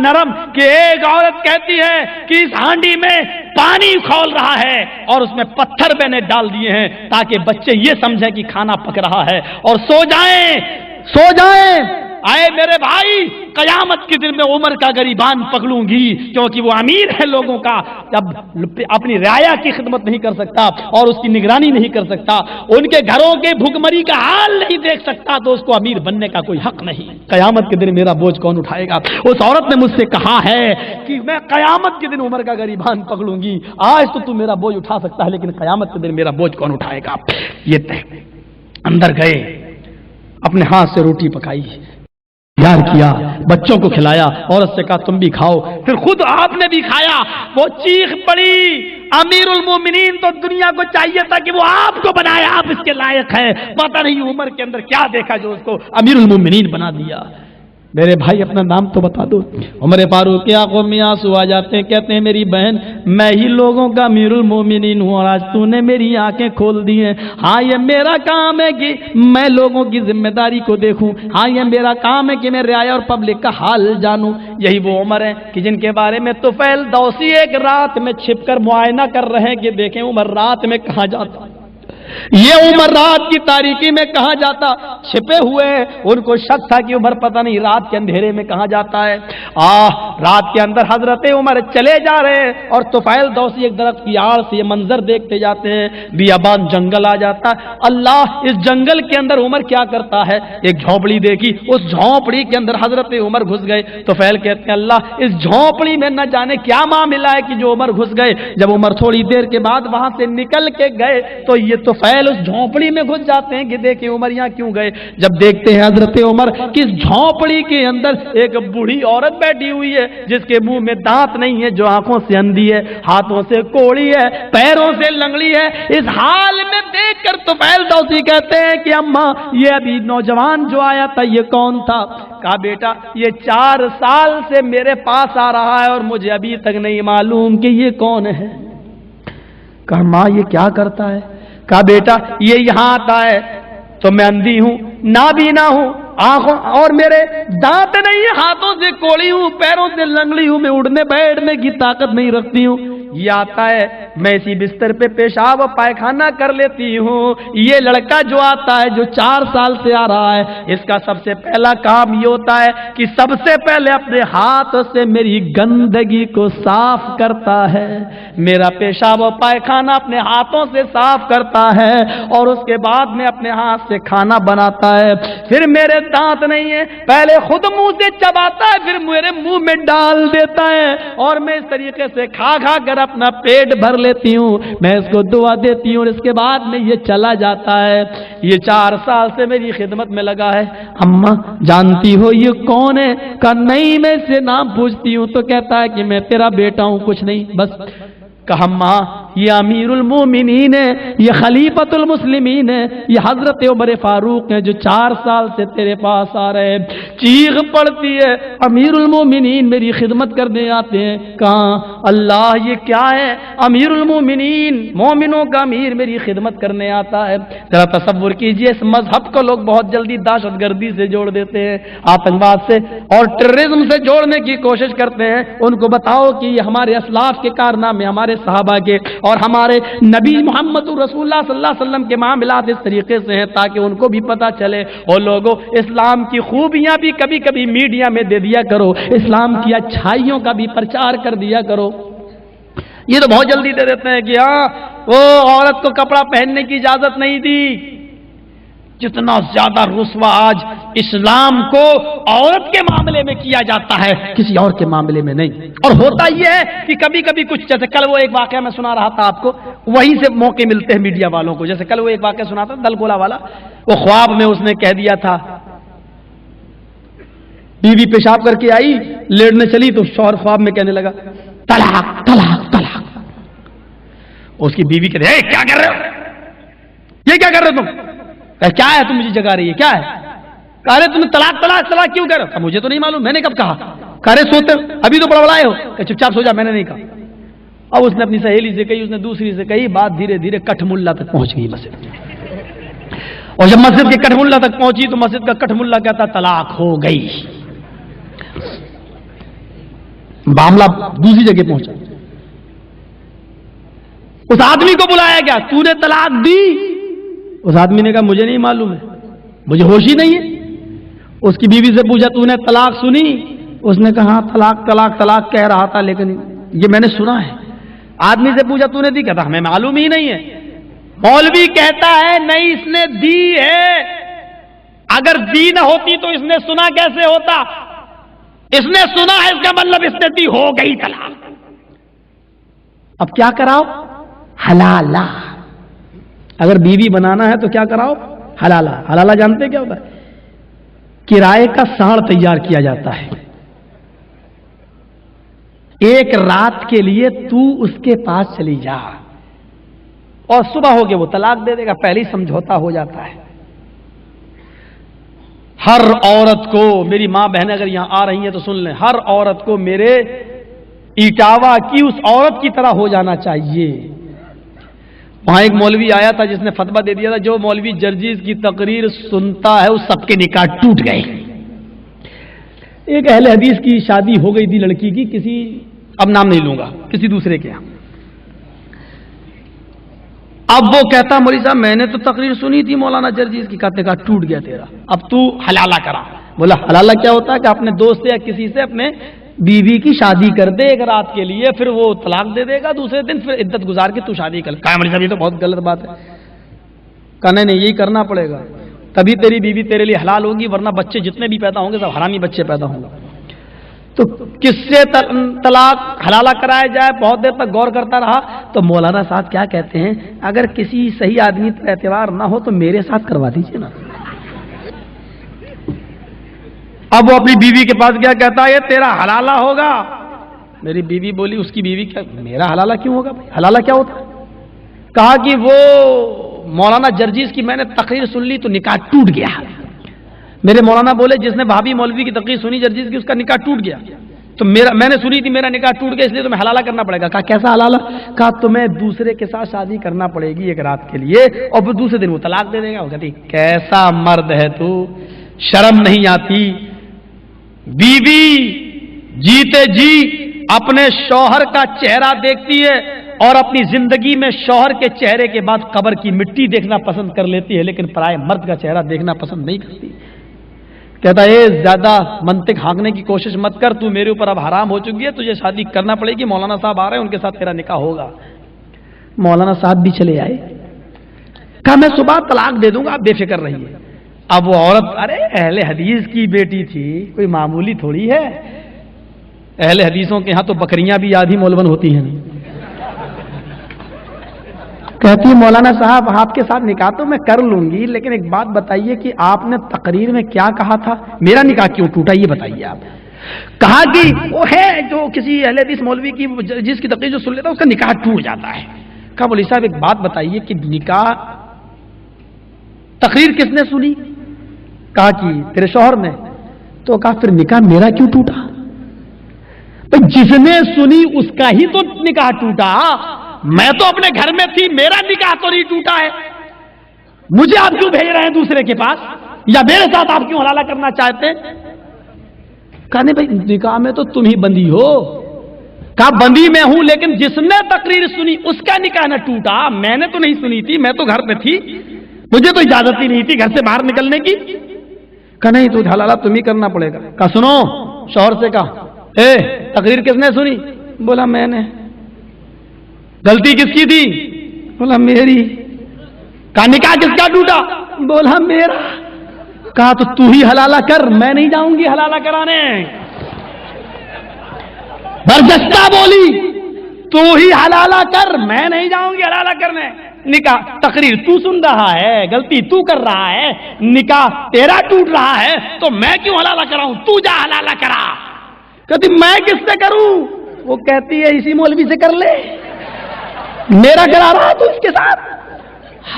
Speaker 2: نرم کہ ایک عورت کہتی ہے کہ اس ہانڈی میں پانی کھول رہا ہے اور اس میں پتھر میں نے ڈال دیے ہیں تاکہ بچے یہ سمجھیں کہ کھانا پک رہا ہے اور سو جائیں۔ آئے میرے بھائی، قیامت کے دن میں عمر کا گریبان پکڑوں گی، کیونکہ وہ امیر ہے لوگوں کا، جب اپنی رعایا کی خدمت نہیں کر سکتا اور اس کی نگرانی نہیں کر سکتا، ان کے گھروں کے بھوکمری کا حال نہیں دیکھ سکتا، تو اس کو امیر بننے کا کوئی حق نہیں۔ قیامت کے دن میرا بوجھ کون اٹھائے گا؟ اس عورت نے مجھ سے کہا ہے کہ میں قیامت کے دن عمر کا گریبان پکڑوں گی، آج تو میرا بوجھ اٹھا سکتا ہے لیکن قیامت کے دن میرا بوجھ کون اٹھائے گا؟ یہ اندر گئے، اپنے ہاتھ سے روٹی پکائی، تیار کیا، بچوں کو کھلایا، عورت سے کہا تم بھی کھاؤ، پھر خود آپ نے بھی کھایا۔ وہ چیخ پڑی، امیر المومنین تو دنیا کو چاہیے تھا کہ وہ آپ کو بنایا، آپ اس کے لائق ہیں، پتہ نہیں عمر کے اندر کیا دیکھا جو اس کو امیر المومنین بنا دیا۔ میرے بھائی اپنا نام تو بتا دو۔ عمر فاروق کی آنکھوں میں آنسو آ جاتے ہیں، کہتے ہیں میری بہن میں ہی لوگوں کا امیر المومنین ہوں اور آج تو نے میری آنکھیں کھول دی ہیں۔ ہاں یہ میرا کام ہے کہ میں لوگوں کی ذمہ داری کو دیکھوں، ہاں یہ میرا کام ہے کہ میں رعایا اور پبلک کا حال جانوں۔ یہی وہ عمر ہیں کہ جن کے بارے میں طفیل دوسی ایک رات میں چھپ کر معائنہ کر رہے ہیں کہ دیکھیں عمر رات میں کہاں جاتا، یہ عمر رات کی تاریکی میں کہاں جاتا، چھپے ہوئے ان کو شک تھا کہ عمر پتہ نہیں رات کے اندھیرے میں کہاں جاتا ہے۔ رات کے اندر حضرت عمر چلے جا رہے ہیں اور طفیل دوسی ایک درخت کی آڑ سے یہ منظر دیکھتے جاتے ہیں، بیابان جنگل آ جاتا ہے۔ اللہ، اس جنگل کے اندر عمر کیا کرتا ہے؟ ایک جھونپڑی دیکھی، اس جھونپڑی کے اندر حضرت عمر گھس گئے۔ طفیل کہتے ہیں اللہ، اس جھونپڑی میں نہ جانے کیا معاملہ ہے کہ جو عمر گھس گئے۔ جب عمر تھوڑی دیر کے بعد وہاں سے نکل کے گئے تو یہ طفیل اس جھونپڑی میں گھس جاتے ہیں کہ دیکھیں عمر یہاں کیوں گئے۔ جب دیکھتے ہیں حضرت عمر کہ اس جھونپڑی کے اندر ایک بوڑھی عورت بیٹھی ہوئی ہے جس کے منہ میں دانت نہیں ہے، جو آنکھوں سے اندھی ہے، ہاتھوں سے کوڑی ہے، پیروں سے لنگڑی ہے۔ اس حال میں دیکھ کر طفیل دوسی کہتے ہیں کہ اماں یہ ابھی نوجوان جو آیا تھا یہ کون تھا؟ کہا بیٹا یہ 4 سال سے میرے پاس آ رہا ہے اور مجھے ابھی تک نہیں معلوم کہ یہ کون ہے۔ کہا ماں یہ کیا کرتا ہے؟ کہا بیٹا یہ یہاں آتا ہے تو میں اندھی ہوں، نابینا ہوں، آنکھوں اور میرے دانت نہیں ہے، ہاتھوں سے کوڑی ہوں، پیروں سے لنگڑی ہوں، میں اڑنے بیٹھنے کی طاقت نہیں رکھتی ہوں۔ یہ آتا ہے میں اسی بستر پہ پیشاب و پائخانہ کر لیتی ہوں۔ یہ لڑکا جو آتا ہے جو 4 سال سے آ رہا ہے، اس کا سب سے پہلا کام یہ ہوتا ہے کہ سب سے پہلے اپنے ہاتھ سے میری گندگی کو صاف کرتا ہے، میرا پیشاب و پائخانہ اپنے ہاتھوں سے صاف کرتا ہے اور اس کے بعد میں اپنے ہاتھ سے کھانا بناتا ہے۔ پھر میرے دانت نہیں ہے، پہلے خود منہ سے چباتا ہے پھر میرے منہ میں ڈال دیتا ہے اور میں اس طریقے سے کھا کھا کر اپنا پیٹ بھر لیتی ہوں۔ میں اس کو دعا دیتی ہوں اور اس کے بعد میں یہ چلا جاتا ہے۔ یہ 4 سال سے میری خدمت میں لگا ہے۔ اماں جانتی ہو یہ کون ہے؟ کہ نہیں، میں اس سے نام پوچھتی ہوں تو کہتا ہے کہ میں تیرا بیٹا ہوں، کچھ نہیں بس۔ کہا ماں یہ امیر المومنین ہے، یہ خلیفۃ المسلمین ہے، یہ حضرت عمر فاروق ہیں جو 4 سال سے تیرے پاس آ رہے ہیں۔ چیخ پڑتی ہے امیر المومنین میری خدمت کرنے آتے ہیں۔ کہاں اللہ یہ کیا ہے؟ امیر المومنین مومنوں کا امیر میری خدمت کرنے آتا ہے۔ ذرا تصور کیجئے اس مذہب کو لوگ بہت جلدی دہشت گردی سے جوڑ دیتے ہیں، آتنکواد سے اور ٹیررزم سے جوڑنے کی کوشش کرتے ہیں۔ ان کو بتاؤ کہ یہ ہمارے اسلاف کے کارنامے، ہمارے صحابہ کے اور ہمارے نبی محمد رسول اللہ صلی اللہ علیہ وسلم کے معاملات اس طریقے سے ہیں تاکہ ان کو بھی پتہ چلے۔ اور لوگوں اسلام کی خوبیاں بھی کبھی کبھی میڈیا میں دے دیا کرو، اسلام کی اچھائیوں کا بھی پرچار کر دیا کرو۔ یہ تو بہت جلدی دے دیتے ہیں کہ ہاں وہ عورت کو کپڑا پہننے کی اجازت نہیں دی، جتنا زیادہ رسوا آج اسلام کو عورت کے معاملے میں کیا جاتا ہے کسی اور کے معاملے میں نہیں. اور ہوتا یہ ہے کہ کبھی کبھی کچھ، جیسے کل وہ ایک واقعہ میں سنا رہا تھا آپ کو، وہیں سے موقع ملتے ہیں میڈیا والوں کو. جیسے کل وہ ایک واقعہ سنا تھا دل گولا والا، وہ خواب میں اس نے کہہ دیا تھا، بیوی پیشاب کر کے آئی، لیٹنے چلی تو شوہر خواب میں کہنے لگا طلاق طلاق طلاق. اس کی بیوی کہتے ہیں کیا کر رہے ہو، یہ کیا کر رہے ہو تم، کیا ہے تم مجھے جگا رہی ہے، کیا ہے؟ کہہ رہے تم طلاق طلاق طلاق کیوں کہہ رہے ہو؟ مجھے تو نہیں معلوم، میں نے کب کہا؟ کہہ رہے سوتے ابھی تو بڑبڑائے ہو، کہ چپ چاپ سو جا، میں نے نہیں کہا. اب اس نے اپنی سہیلی سے کہی، اس نے دوسری سے کہی، بات دھیرے دھیرے کٹھ ملا تک پہنچ گئی مسجد. اور جب مسجد کے کٹھ ملا تک پہنچی تو مسجد کا کٹھ ملا کہتا طلاق ہو گئی. معاملہ دوسری جگہ پہنچا. اس آدمی کو بلایا گیا، تو نے طلاق دی؟ اس آدمی نے کہا مجھے نہیں معلوم ہے، مجھے ہوش ہی نہیں ہے. اس کی بیوی سے پوچھا تو نے طلاق سنی؟ اس نے کہا ہاں طلاق طلاق طلاق کہہ رہا تھا لیکن یہ میں نے سنا ہے. آدمی سے پوچھا تو نے دی؟ کہتا ہمیں معلوم ہی نہیں ہے. مولوی کہتا ہے نہیں اس نے دی ہے، اگر دی نہ ہوتی تو اس نے سنا کیسے ہوتا؟ اس نے سنا ہے، اس کا مطلب اس نے دی، ہو گئی طلاق. اب کیا کراؤ؟ حلالہ. اگر بیوی بنانا ہے تو کیا کراؤ؟ حلالہ. حلالہ جانتے کیا ہوتا ہے؟ کرائے کا ساڑ تیار کیا جاتا ہے، ایک رات کے لیے تو اس کے پاس چلی جا اور صبح ہو کے وہ طلاق دے دے گا، پہلے ہی سمجھوتا ہو جاتا ہے. ہر عورت کو، میری ماں بہنیں اگر یہاں آ رہی ہیں تو سن لیں، ہر عورت کو میرے اٹاوا کی اس عورت کی طرح ہو جانا چاہیے. وہاں ایک مولوی آیا تھا جس نے فتویٰ دے دیا تھا جو مولوی جرجیز کی تقریر سنتا ہے اس سب کے نکاح ٹوٹ گئے. ایک اہل حدیث کی شادی ہو گئی تھی لڑکی کی، کسی، اب نام نہیں لوں گا، کسی دوسرے کے یہاں. اب وہ کہتا مولوی صاحب میں نے تو تقریر سنی تھی مولانا جرجیز کی، کہتے کہا ٹوٹ گیا تیرا، اب تو حلالہ کرا. بولا حلالہ کیا ہوتا ہے؟ کہ اپنے دوست یا کسی سے اپنے بیوی کی شادی کر دے ایک رات کے لیے، پھر وہ طلاق دے دے گا دوسرے دن، پھر عدت گزار کے تو شادی کر. کہا مولوی صاحب یہ تو بہت غلط بات ہے. کہا نہیں یہی کرنا پڑے گا، تبھی تیری بیوی تیرے لیے حلال ہوگی، ورنہ بچے جتنے بھی پیدا ہوں گے سب حرامی بچے پیدا ہوں گے. تو کس سے طلاق حلالہ کرایا جائے؟ بہت دیر تک غور کرتا رہا تو مولانا صاحب کیا کہتے ہیں، اگر کسی صحیح آدمی پر اعتبار نہ ہو تو میرے ساتھ کروا دیجیے نا. اب وہ اپنی بیوی کے پاس گیا، کہتا ہے یہ تیرا حلالہ ہوگا. میری بیوی بولی، اس کی بیوی کیا میرا حلالہ کیوں ہوگا؟ حلالہ کیا ہوتا ہے؟ کہا کہ وہ مولانا جرجیز کی میں نے تقریر سن لی تو نکاح ٹوٹ گیا. میرے مولانا بولے جس نے بھابی مولوی کی تقریر سنی جرجیز کی اس کا نکاح ٹوٹ گیا، تو میں نے سنی تھی میرا نکاح ٹوٹ گیا اس لیے تمہیں حلالہ کرنا پڑے گا. کہا کیسا حلالہ؟ کہا تمہیں دوسرے کے ساتھ شادی کرنا پڑے گی ایک رات کے لیے اور پھر دوسرے دن وہ طلاق دے دے گا. وہ کہتی کیسا مرد ہے تو، شرم نہیں آتی؟ بیوی جیتے جی اپنے شوہر کا چہرہ دیکھتی ہے اور اپنی زندگی میں شوہر کے چہرے کے بعد قبر کی مٹی دیکھنا پسند کر لیتی ہے، لیکن پرائے مرد کا چہرہ دیکھنا پسند نہیں کرتی. کہتا ہے زیادہ منطق ہانکنے کی کوشش مت کر، تو میرے اوپر اب حرام ہو چکی ہے، تجھے شادی کرنا پڑے گی. مولانا صاحب آ رہے ہیں، ان کے ساتھ تیرا نکاح ہوگا. مولانا صاحب بھی چلے آئے. کہا میں صبح طلاق دے دوں گا، آپ بے فکر رہیے. اب وہ عورت، ارے اہل حدیث کی بیٹی تھی، کوئی معمولی تھوڑی ہے. اہل حدیثوں کے ہاں تو بکریاں بھی آدھی مولون ہوتی ہیں. کہتی ہے مولانا صاحب آپ کے ساتھ نکاح تو میں کر لوں گی، لیکن ایک بات بتائیے کہ آپ نے تقریر میں کیا کہا تھا، میرا نکاح کیوں ٹوٹا یہ بتائیے آپ. کہا کہ وہ ہے جو کسی اہل حدیث مولوی کی جس کی تقریر جو سن لیتا ہے اس کا نکاح ٹوٹ جاتا ہے. کہا مولوی صاحب ایک بات بتائیے کہ نکاح تقریر کس نے سنی؟ کہا کہ تیرے شوہر نے. تو کہا پھر نکاح میرا کیوں ٹوٹا؟ جس نے سنی اس کا ہی تو نکاح ٹوٹا. میں تو اپنے گھر میں تھی، میرا نکاح تو نہیں ٹوٹا ہے. مجھے آپ کیوں بھیج رہے ہیں دوسرے کے پاس، یا میرے ساتھ آپ کیوں حلالہ کرنا چاہتے ہیں؟ کہا نہیں بھائی نکاح میں تو تم ہی بندی ہو. کہا بندی میں ہوں، لیکن جس نے تقریر سنی اس کا نکاح نہ ٹوٹا. میں نے تو نہیں سنی تھی، میں تو گھر پہ تھی، مجھے تو اجازت ہی نہیں تھی گھر سے باہر نکلنے کی. کہا نہیں تو حلالہ تم ہی کرنا پڑے گا. کہا سنو، شوہر سے کہا اے تقریر کس نے سنی؟ بولا میں نے. غلطی کس کی تھی؟ بولا میری. کہا نکاح کس کا ٹوٹا؟ بولا میرا. کہا تو تو ہی حلالہ کر، میں نہیں جاؤں گی حلالہ کرانے. برجستہ بولی تو ہی حلالہ کر، میں نہیں جاؤں گی حلالہ کرنے. نکاح تقریر تو سن رہا ہے، غلطی تو کر رہا ہے، نکاح تیرا ٹوٹ رہا ہے، تو میں کیوں حلالہ کراؤں؟ تو جا حلالہ کرا. کہتی میں کس سے کروں؟ وہ کہتی ہے اسی مولوی سے کر لے، میرا کرا رہا تو اس کے ساتھ.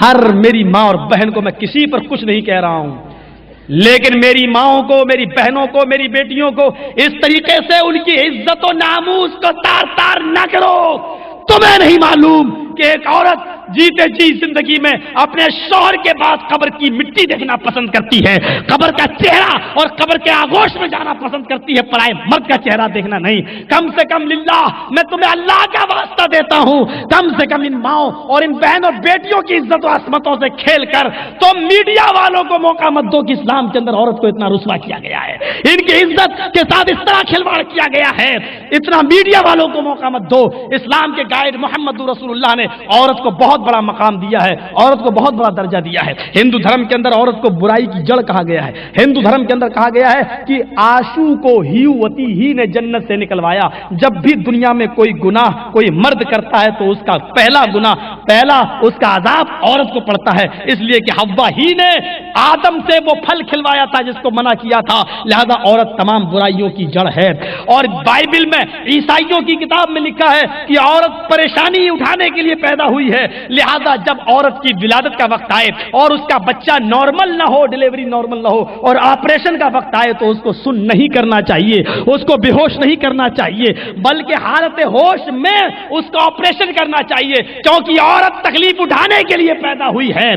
Speaker 2: ہر میری ماں اور بہن کو میں کسی پر کچھ نہیں کہہ رہا ہوں، لیکن میری ماؤں کو، میری بہنوں کو، میری بیٹیوں کو اس طریقے سے ان کی عزت و ناموس کو تار تار نہ کرو. تمہیں نہیں معلوم کہ ایک عورت جیتے جی زندگی میں اپنے شوہر کے بعد قبر کی مٹی دیکھنا پسند کرتی ہے، قبر کا چہرہ اور قبر کے آغوش میں جانا پسند کرتی ہے، پرائے مرد کا چہرہ دیکھنا نہیں. کم سے کم للہ میں تمہیں اللہ کا واسطہ دیتا ہوں، کم سے کم ان ماؤں اور ان بہن اور بیٹیوں کی عزت و عصمتوں سے کھیل کر تم میڈیا والوں کو موقع مت دو کہ اسلام کے اندر عورت کو اتنا رسوا کیا گیا ہے، ان کی عزت کے ساتھ اس طرح کھلواڑ کیا گیا ہے. اتنا میڈیا والوں کو موقع مت دو. اسلام کے گائیڈ محمد رسول اللہ نے عورت کو بہت بڑا مقام دیا ہے، عورت کو بہت بڑا درجہ دیا ہے. ہندو دھرم کے اندر عورت کو برائی کی جڑ کہا گیا ہے. ہندو دھرم کے اندر کہا گیا ہے کہ آشو کو ہیوتی ہی نے جنت سے نکلوایا. جب بھی دنیا میں کوئی گناہ کوئی مرد کرتا ہے تو اس کا پہلا گناہ، پہلا اس کا عذاب عورت کو پڑتا ہے، اس لیے کہ حوا ہی نے آدم سے وہ پھل کھلوایا تھا جس کو منع کیا تھا، لہذا عورت تمام برائیوں کی جڑ ہے. اور بائبل میں عیسائیوں کی کتاب میں لکھا ہے کہ عورت پریشانی اٹھانے کے لیے پیدا ہوئی ہے، لہذا جب عورت کی ولادت کا وقت آئے اور اس کا بچہ نارمل نہ ہو، ڈیلیوری نارمل نہ ہو اور آپریشن کا وقت آئے تو اس کو سن نہیں کرنا چاہیے، اس کو بے ہوش نہیں کرنا چاہیے، بلکہ حالت ہوش میں اس کا آپریشن کرنا چاہیے، کیونکہ عورت تکلیف اٹھانے کے لیے پیدا ہوئی ہے.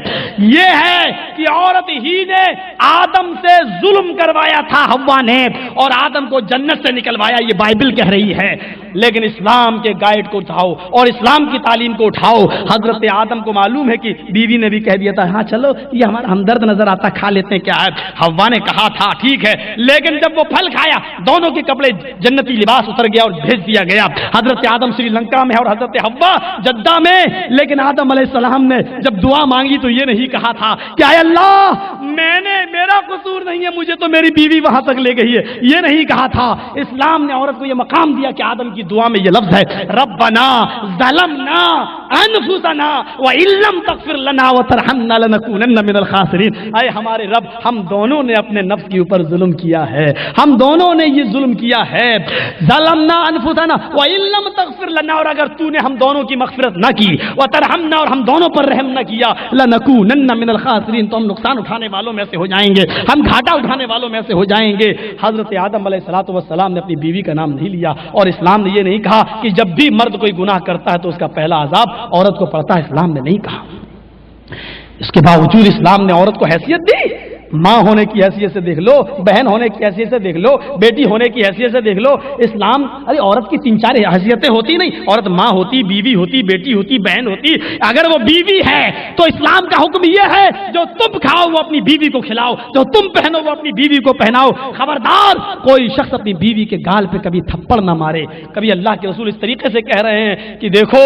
Speaker 2: یہ ہے کہ عورت ہی نے آدم سے ظلم کروایا تھا حوا نے، اور آدم کو جنت سے نکلوایا، یہ بائبل کہہ رہی ہے. لیکن اسلام کے گائیڈ کو اٹھاؤ اور اسلام کی تعلیم کو اٹھاؤ. حضرت آدم کو معلوم ہے کہ بیوی نے بھی کہہ دیا تھا ہاں چلو یہ ہمارا ہمدرد نظر آتا کھا لیتے ہیں، کیا ہے. حوا نے کہا تھا ٹھیک ہے، لیکن جب وہ پھل کھایا دونوں کے کپڑے جنتی لباس اتر گیا اور بھیج دیا گیا. حضرت آدم سری لنکا میں اور حضرت حوا جدہ میں. لیکن آدم علیہ السلام نے جب دعا مانگی تو یہ نہیں کہا تھا کہ اے اللہ میرا قصور نہیں ہے، مجھے تو میری بیوی وہاں تک لے گئی ہے، یہ نہیں کہا تھا. اسلام نے عورت کو یہ مقام دیا کہ آدم کی دعا میں یہ لفظ ہے ربنا ظلمنا انفسنا وان لم تغفر لنا وترحمنا لنكونن من الخاسرین. اے ہمارے رب، ہم دونوں نے اپنے نفس کے اوپر ظلم کیا ہے، ہم دونوں نے یہ ظلم کیا ہے. ظلمنا انفسنا وان لم تغفر لنا، اور اگر تو نے ہم دونوں کی مغفرت نہ کی، وترحمنا، اور ہم دونوں پر رحم نہ کیا، لنكونن من الخاسرین، تو ہم نقصان اٹھانے والوں میں سے ہو جائیں گے، ہم گھاٹا اٹھانے والوں میں سے ہو جائیں گے. حضرت آدم علیہ السلام نے اپنی بیوی کا نام نہیں لیا، اور اسلام نے یہ نہیں کہا کہ جب بھی مرد کوئی گناہ کرتا ہے تو اس کا پہلا عذاب عورت کو پڑتا ہے، اسلام نے نہیں کہا. اس کے باوجود اسلام نے عورت کو حیثیت دی. ماں ہونے کی حیثیت سے دیکھ لو، بہن ہونے کی حیثیت سے دیکھ لو، بیٹی ہونے کی حیثیت سے دیکھ لو. اسلام ارے عورت کی 3-4 حیثیتیں ہوتی نہیں، عورت ماں ہوتی، بیوی ہوتی، بیٹی ہوتی، بہن ہوتی. اگر وہ بیوی ہے تو اسلام کا حکم یہ ہے جو تم کھاؤ وہ اپنی بیوی کو کھلاؤ، جو تم پہنو وہ اپنی بیوی کو پہناؤ. خبردار کوئی شخص اپنی بیوی کے گال پہ کبھی تھپڑ نہ مارے. کبھی اللہ کے رسول اس طریقے سے کہہ رہے ہیں کہ دیکھو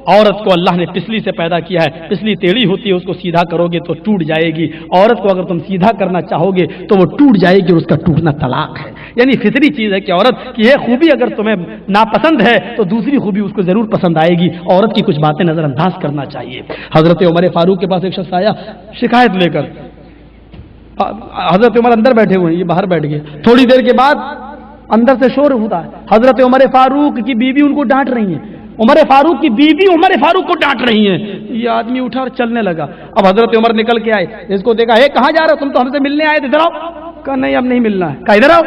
Speaker 2: عورت کو اللہ نے پسلی سے پیدا کیا ہے، پسلی ٹیڑھی ہوتی ہے، اس کو سیدھا کرو گے تو ٹوٹ جائے گی. عورت کو اگر تم سیدھا کرنا چاہو گے تو وہ ٹوٹ جائے گی، اور اس کا ٹوٹنا طلاق ہے. یعنی فطری چیز ہے کہ عورت کی یہ خوبی اگر تمہیں ناپسند ہے تو دوسری خوبی اس کو ضرور پسند آئے گی. عورت کی کچھ باتیں نظر انداز کرنا چاہیے. حضرت عمر فاروق کے پاس ایک شخص آیا شکایت لے کر. حضرت عمر اندر بیٹھے ہوئے ہیں، یہ باہر بیٹھ گئے. تھوڑی دیر کے بعد اندر سے شور ہوتا ہے، حضرت عمر فاروق کی بیوی ان کو ڈانٹ رہی ہیں. عمر فاروق کی بیوی عمر فاروق کو ڈانٹ رہی ہیں. یہ آدمی اٹھا اور چلنے لگا. اب حضرت عمر نکل کے آئے، اس کو دیکھا، کہاں جا رہے ہو؟ تم تو ہم سے ملنے آئے تھے، ادھر آؤ. کہا نہیں اب نہیں ملنا ہے. کہا ادھر آؤ،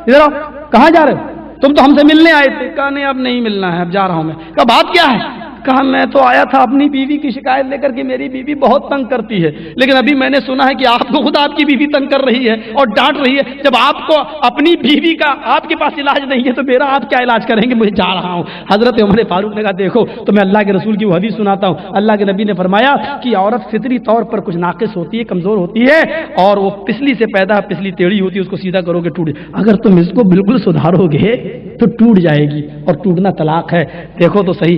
Speaker 2: ادھر آؤ. کہاں جا رہے ہو؟ تم تو ہم سے ملنے آئے تھے. کہا نہیں اب نہیں ملنا ہے، اب جا رہا ہوں میں. کہا بات کیا ہے؟ کہا میں تو آیا تھا اپنی بیوی کی شکایت لے کر کہ میری بیوی بہت تنگ کرتی ہے، لیکن ابھی میں نے سنا ہے کہ آپ کو خود آپ کی بیوی تنگ کر رہی ہے اور ڈانٹ رہی ہے. جب آپ کو اپنی بیوی کا آپ کے پاس علاج نہیں ہے تو میرا آپ کیا علاج کریں گے؟ مجھے جا رہا ہوں. حضرت عمر فاروق نے کہا دیکھو تو میں اللہ کے رسول کی وہ حدیث سناتا ہوں. اللہ کے نبی نے فرمایا کہ عورت فطری طور پر کچھ ناقص ہوتی ہے، کمزور ہوتی ہے، اور وہ پسلی سے پیدا، پسلی ٹیڑھی ہوتی ہے، اس کو سیدھا کرو گے ٹوٹ. اگر تم اس کو بالکل سدھارو گے تو ٹوٹ جائے گی، اور ٹوٹنا طلاق ہے. دیکھو تو صحیح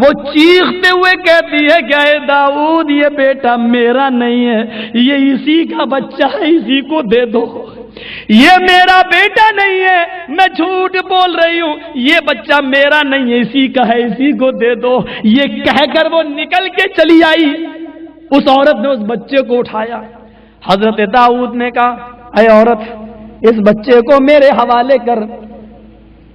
Speaker 2: وہ چیختے ہوئے کہتی ہے کہ اے داؤد یہ بیٹا میرا نہیں ہے، یہ اسی کا بچہ ہے، اسی کو دے دو، یہ میرا بیٹا نہیں ہے، میں جھوٹ بول رہی ہوں، یہ بچہ میرا نہیں ہے، اسی کا ہے، اسی کو دے دو۔ یہ کہہ کر وہ نکل کے چلی آئی۔ اس عورت نے اس بچے کو اٹھایا۔ حضرت داؤد نے کہا اے عورت اس بچے کو میرے حوالے کر،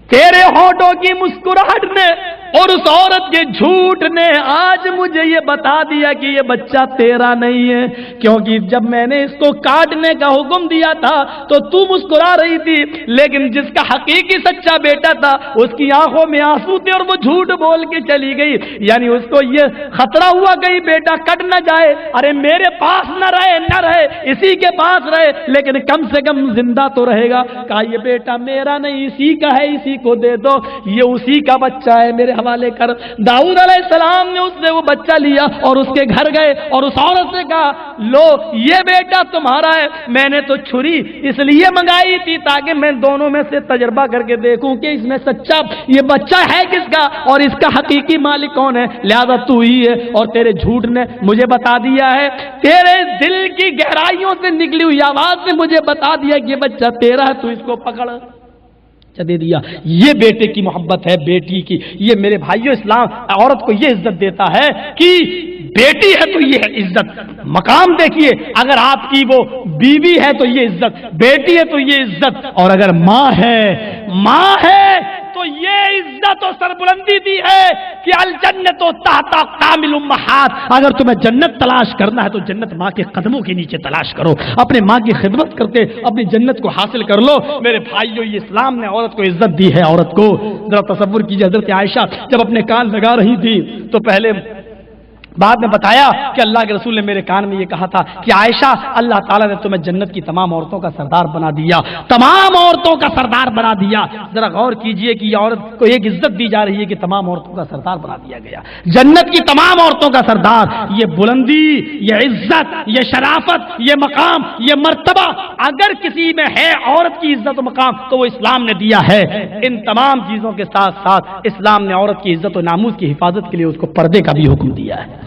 Speaker 2: تیرے ہونٹوں کی مسکراہٹ نے اور اس عورت کے جھوٹ نے آج مجھے یہ بتا دیا کہ یہ بچہ تیرا نہیں ہے، کیونکہ جب میں نے اس کو کاٹنے کا حکم دیا تھا تو تو مسکرا رہی تھی، لیکن جس کا حقیقی سچا بیٹا تھا اس کی آنکھوں میں آنسو تھے اور وہ جھوٹ بول کے چلی گئی، یعنی اس کو یہ خطرہ ہوا کہیں بیٹا کٹ نہ جائے، ارے میرے پاس نہ رہے اسی کے پاس رہے، لیکن کم سے کم زندہ تو رہے گا۔ کہا یہ بیٹا میرا نہیں، اسی کا ہے، اسی کو دے دو، یہ اسی کا بچہ ہے، میرے حوالے کر۔ داؤد علیہ السلام نے اس سے وہ بچہ لیا اور اس کے گھر گئے اور اس عورت سے کہا لو یہ بیٹا تمہارا ہے، میں نے تو چھری اس لیے منگائی تھی تاکہ میں دونوں میں سے تجربہ کر کے دیکھوں کہ اس میں سچا یہ بچہ ہے کس کا اور اس کا حقیقی مالک کون ہے، لہذا تو ہی ہے، اور تیرے جھوٹ نے مجھے بتا دیا ہے، تیرے دل کی گہرائیوں سے نکلی ہوئی آواز نے مجھے بتا دیا کہ یہ بچہ تیرا ہے، تو اس کو پکڑ دے دیا۔ یہ بیٹے کی محبت ہے، بیٹی کی۔ یہ میرے بھائیو اسلام عورت کو یہ عزت دیتا ہے کہ بیٹی ہے تو یہ عزت، مقام دیکھیے، اگر آپ کی وہ بیوی ہے تو یہ عزت، بیٹی ہے تو یہ عزت، اور اگر ماں ہے تو یہ عزت و سربلندی دی ہے کہ الجنت تحت اقدام الامہات، اگر تمہیں جنت تلاش کرنا ہے تو جنت ماں کے قدموں کے نیچے تلاش کرو، اپنے ماں کی خدمت کر کے اپنی جنت کو حاصل کر لو۔ میرے بھائیو یہ اسلام نے عورت کو عزت دی ہے۔ عورت کو ذرا تصور کیجیے، حضرت عائشہ جب اپنے کان لگا رہی تھی تو پہلے بعد میں بتایا کہ اللہ کے رسول نے میرے کان میں یہ کہا تھا کہ عائشہ اللہ تعالیٰ نے تمہیں جنت کی تمام عورتوں کا سردار بنا دیا، تمام عورتوں کا سردار بنا دیا۔ ذرا غور کیجئے کہ یہ عورت کو ایک عزت دی جا رہی ہے کہ تمام عورتوں کا سردار بنا دیا گیا، جنت کی تمام عورتوں کا سردار۔ یہ بلندی، یہ عزت، یہ شرافت، یہ مقام، یہ مرتبہ اگر کسی میں ہے عورت کی عزت و مقام تو وہ اسلام نے دیا ہے۔ ان تمام چیزوں کے ساتھ ساتھ اسلام نے عورت کی عزت و ناموس کی حفاظت کے لیے اس کو پردے کا بھی حکم دیا ہے۔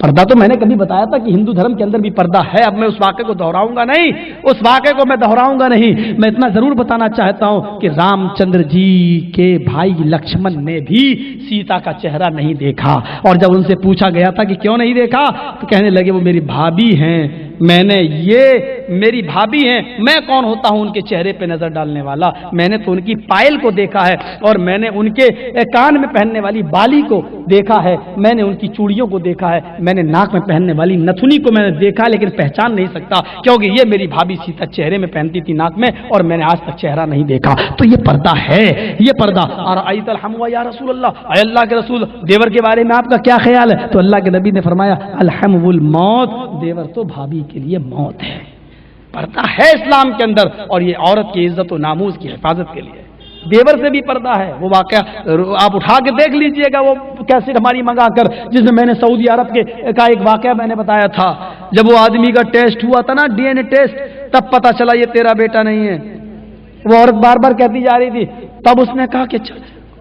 Speaker 2: پردہ تو میں نے کبھی بتایا تھا کہ ہندو دھرم کے اندر بھی پردہ ہے، اب میں اس واقعے کو دہراؤں گا نہیں، اس واقعے کو میں دہراؤں گا نہیں۔ میں اتنا ضرور بتانا چاہتا ہوں کہ رام چندر جی کے بھائی لکشمن نے بھی سیتا کا چہرہ نہیں دیکھا، اور جب ان سے پوچھا گیا تھا کہ کیوں نہیں دیکھا تو کہنے لگے وہ میری بھابھی ہیں، میں نے یہ میری بھابھی ہیں، میں کون ہوتا ہوں ان کے چہرے پہ نظر ڈالنے والا، میں نے تو ان کی پائل کو دیکھا ہے، اور میں نے ان کے کان میں پہننے والی بالی کو دیکھا ہے، میں نے ان کی چوڑیوں کو دیکھا ہے، میں نے ناک میں پہننے والی نتھنی کو میں نے دیکھا لیکن پہچان نہیں سکتا کیونکہ یہ میری بھابھی سیتا چہرے میں پہنتی تھی ناک میں، اور میں نے آج تک چہرہ نہیں دیکھا۔ تو یہ پردہ ہے، یہ پردہ۔ اور ایت الحمو یا رسول اللہ، اے اللہ کے رسول دیور کے بارے میں آپ کا کیا خیال ہے؟ تو اللہ کے نبی نے فرمایا الحمو الموت، دیور تو بھابھی کے لیے موت ہے۔ پردہ ہے اسلام کے اندر، اور یہ عورت کی عزت و ناموس کی حفاظت کے لیے۔ دیور سے بھی پردہ ہے، وہ واقعہ آپ اٹھا کے دیکھ لیجئے گا، وہ کیسٹ ہماری منگا کر، جس میں میں نے سعودی عرب کا ایک واقعہ میں نے بتایا تھا، جب وہ آدمی کا ٹیسٹ ہوا تھا نا، ڈی این اے ٹیسٹ، تب پتا چلا یہ تیرا بیٹا نہیں ہے۔ وہ عورت بار بار کہتی جا رہی تھی، تب اس نے کہا کہ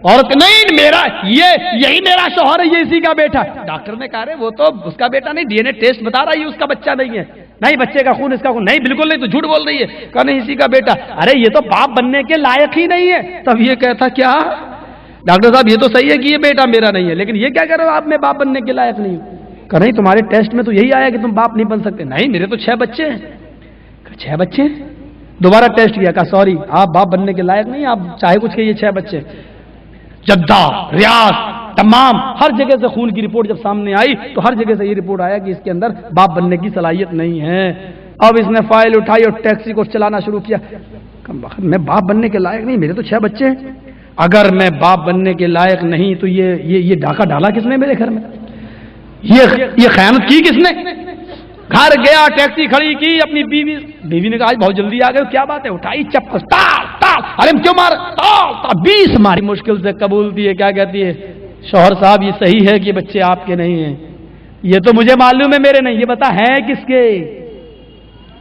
Speaker 2: عورت نہیں میرا، یہی میرا شوہر ہے، یہ اسی کا بیٹا۔ ڈاکٹر نے کہا رہے وہ تو اس کا بیٹا نہیں، ڈی این اے ٹیسٹ بتا رہا ہے یہ اس کا بچہ نہیں ہے، نہیں بچے کا خون اس کا خون نہیں، بالکل نہیں، تو جھوٹ بول رہی ہے۔ کہا نہیں اسی کا بیٹا۔ ارے یہ تو باپ بننے کے لائق ہی نہیں ہے۔ تب یہ کہتا کیا ڈاکٹر صاحب یہ تو صحیح ہے کہ یہ بیٹا میرا نہیں ہے، لیکن یہ کیا کہہ رہے ہو آپ میں باپ بننے کے لائق نہیں ہوں؟ کہا نہیں تمہارے ٹیسٹ میں تو یہی آیا کہ تم باپ نہیں بن سکتے۔ نہیں میرے تو 6 بچے ہیں۔ کہا 6 بچے؟ دوبارہ ٹیسٹ کیا، کہا سوری آپ باپ بننے کے لائق نہیں، آپ چاہے کچھ کہیے 6 بچے۔ جدہ، ریاض، تمام ہر جگہ سے خون کی رپورٹ جب سامنے آئی تو ہر جگہ سے یہ رپورٹ آیا کہ اس کے اندر باپ بننے کی صلاحیت نہیں ہے۔ اب اس نے فائل اٹھائی اور ٹیکسی کو چلانا شروع کیا۔ میں باپ بننے کے لائق نہیں، میرے تو 6 بچے ہیں۔ اگر میں باپ بننے کے لائق نہیں تو یہ ڈاکہ ڈالا کس نے میرے گھر میں؟ یہ خیانت کی کس نے؟ گھر گیا، ٹیکسی کھڑی کی، اپنی بیوی نے کہا آج بہت جلدی آ گئے، کیا بات ہے؟ اٹھائی چپل، تال تال، ارے کیوں مار؟ تال تال 20 ماری، مشکل سے قبولتی ہے، کیا کہتی ہے؟ شوہر صاحب یہ صحیح ہے کہ بچے آپ کے نہیں ہیں؟ یہ تو مجھے معلوم ہے میرے نہیں، یہ بتا ہیں کس کے؟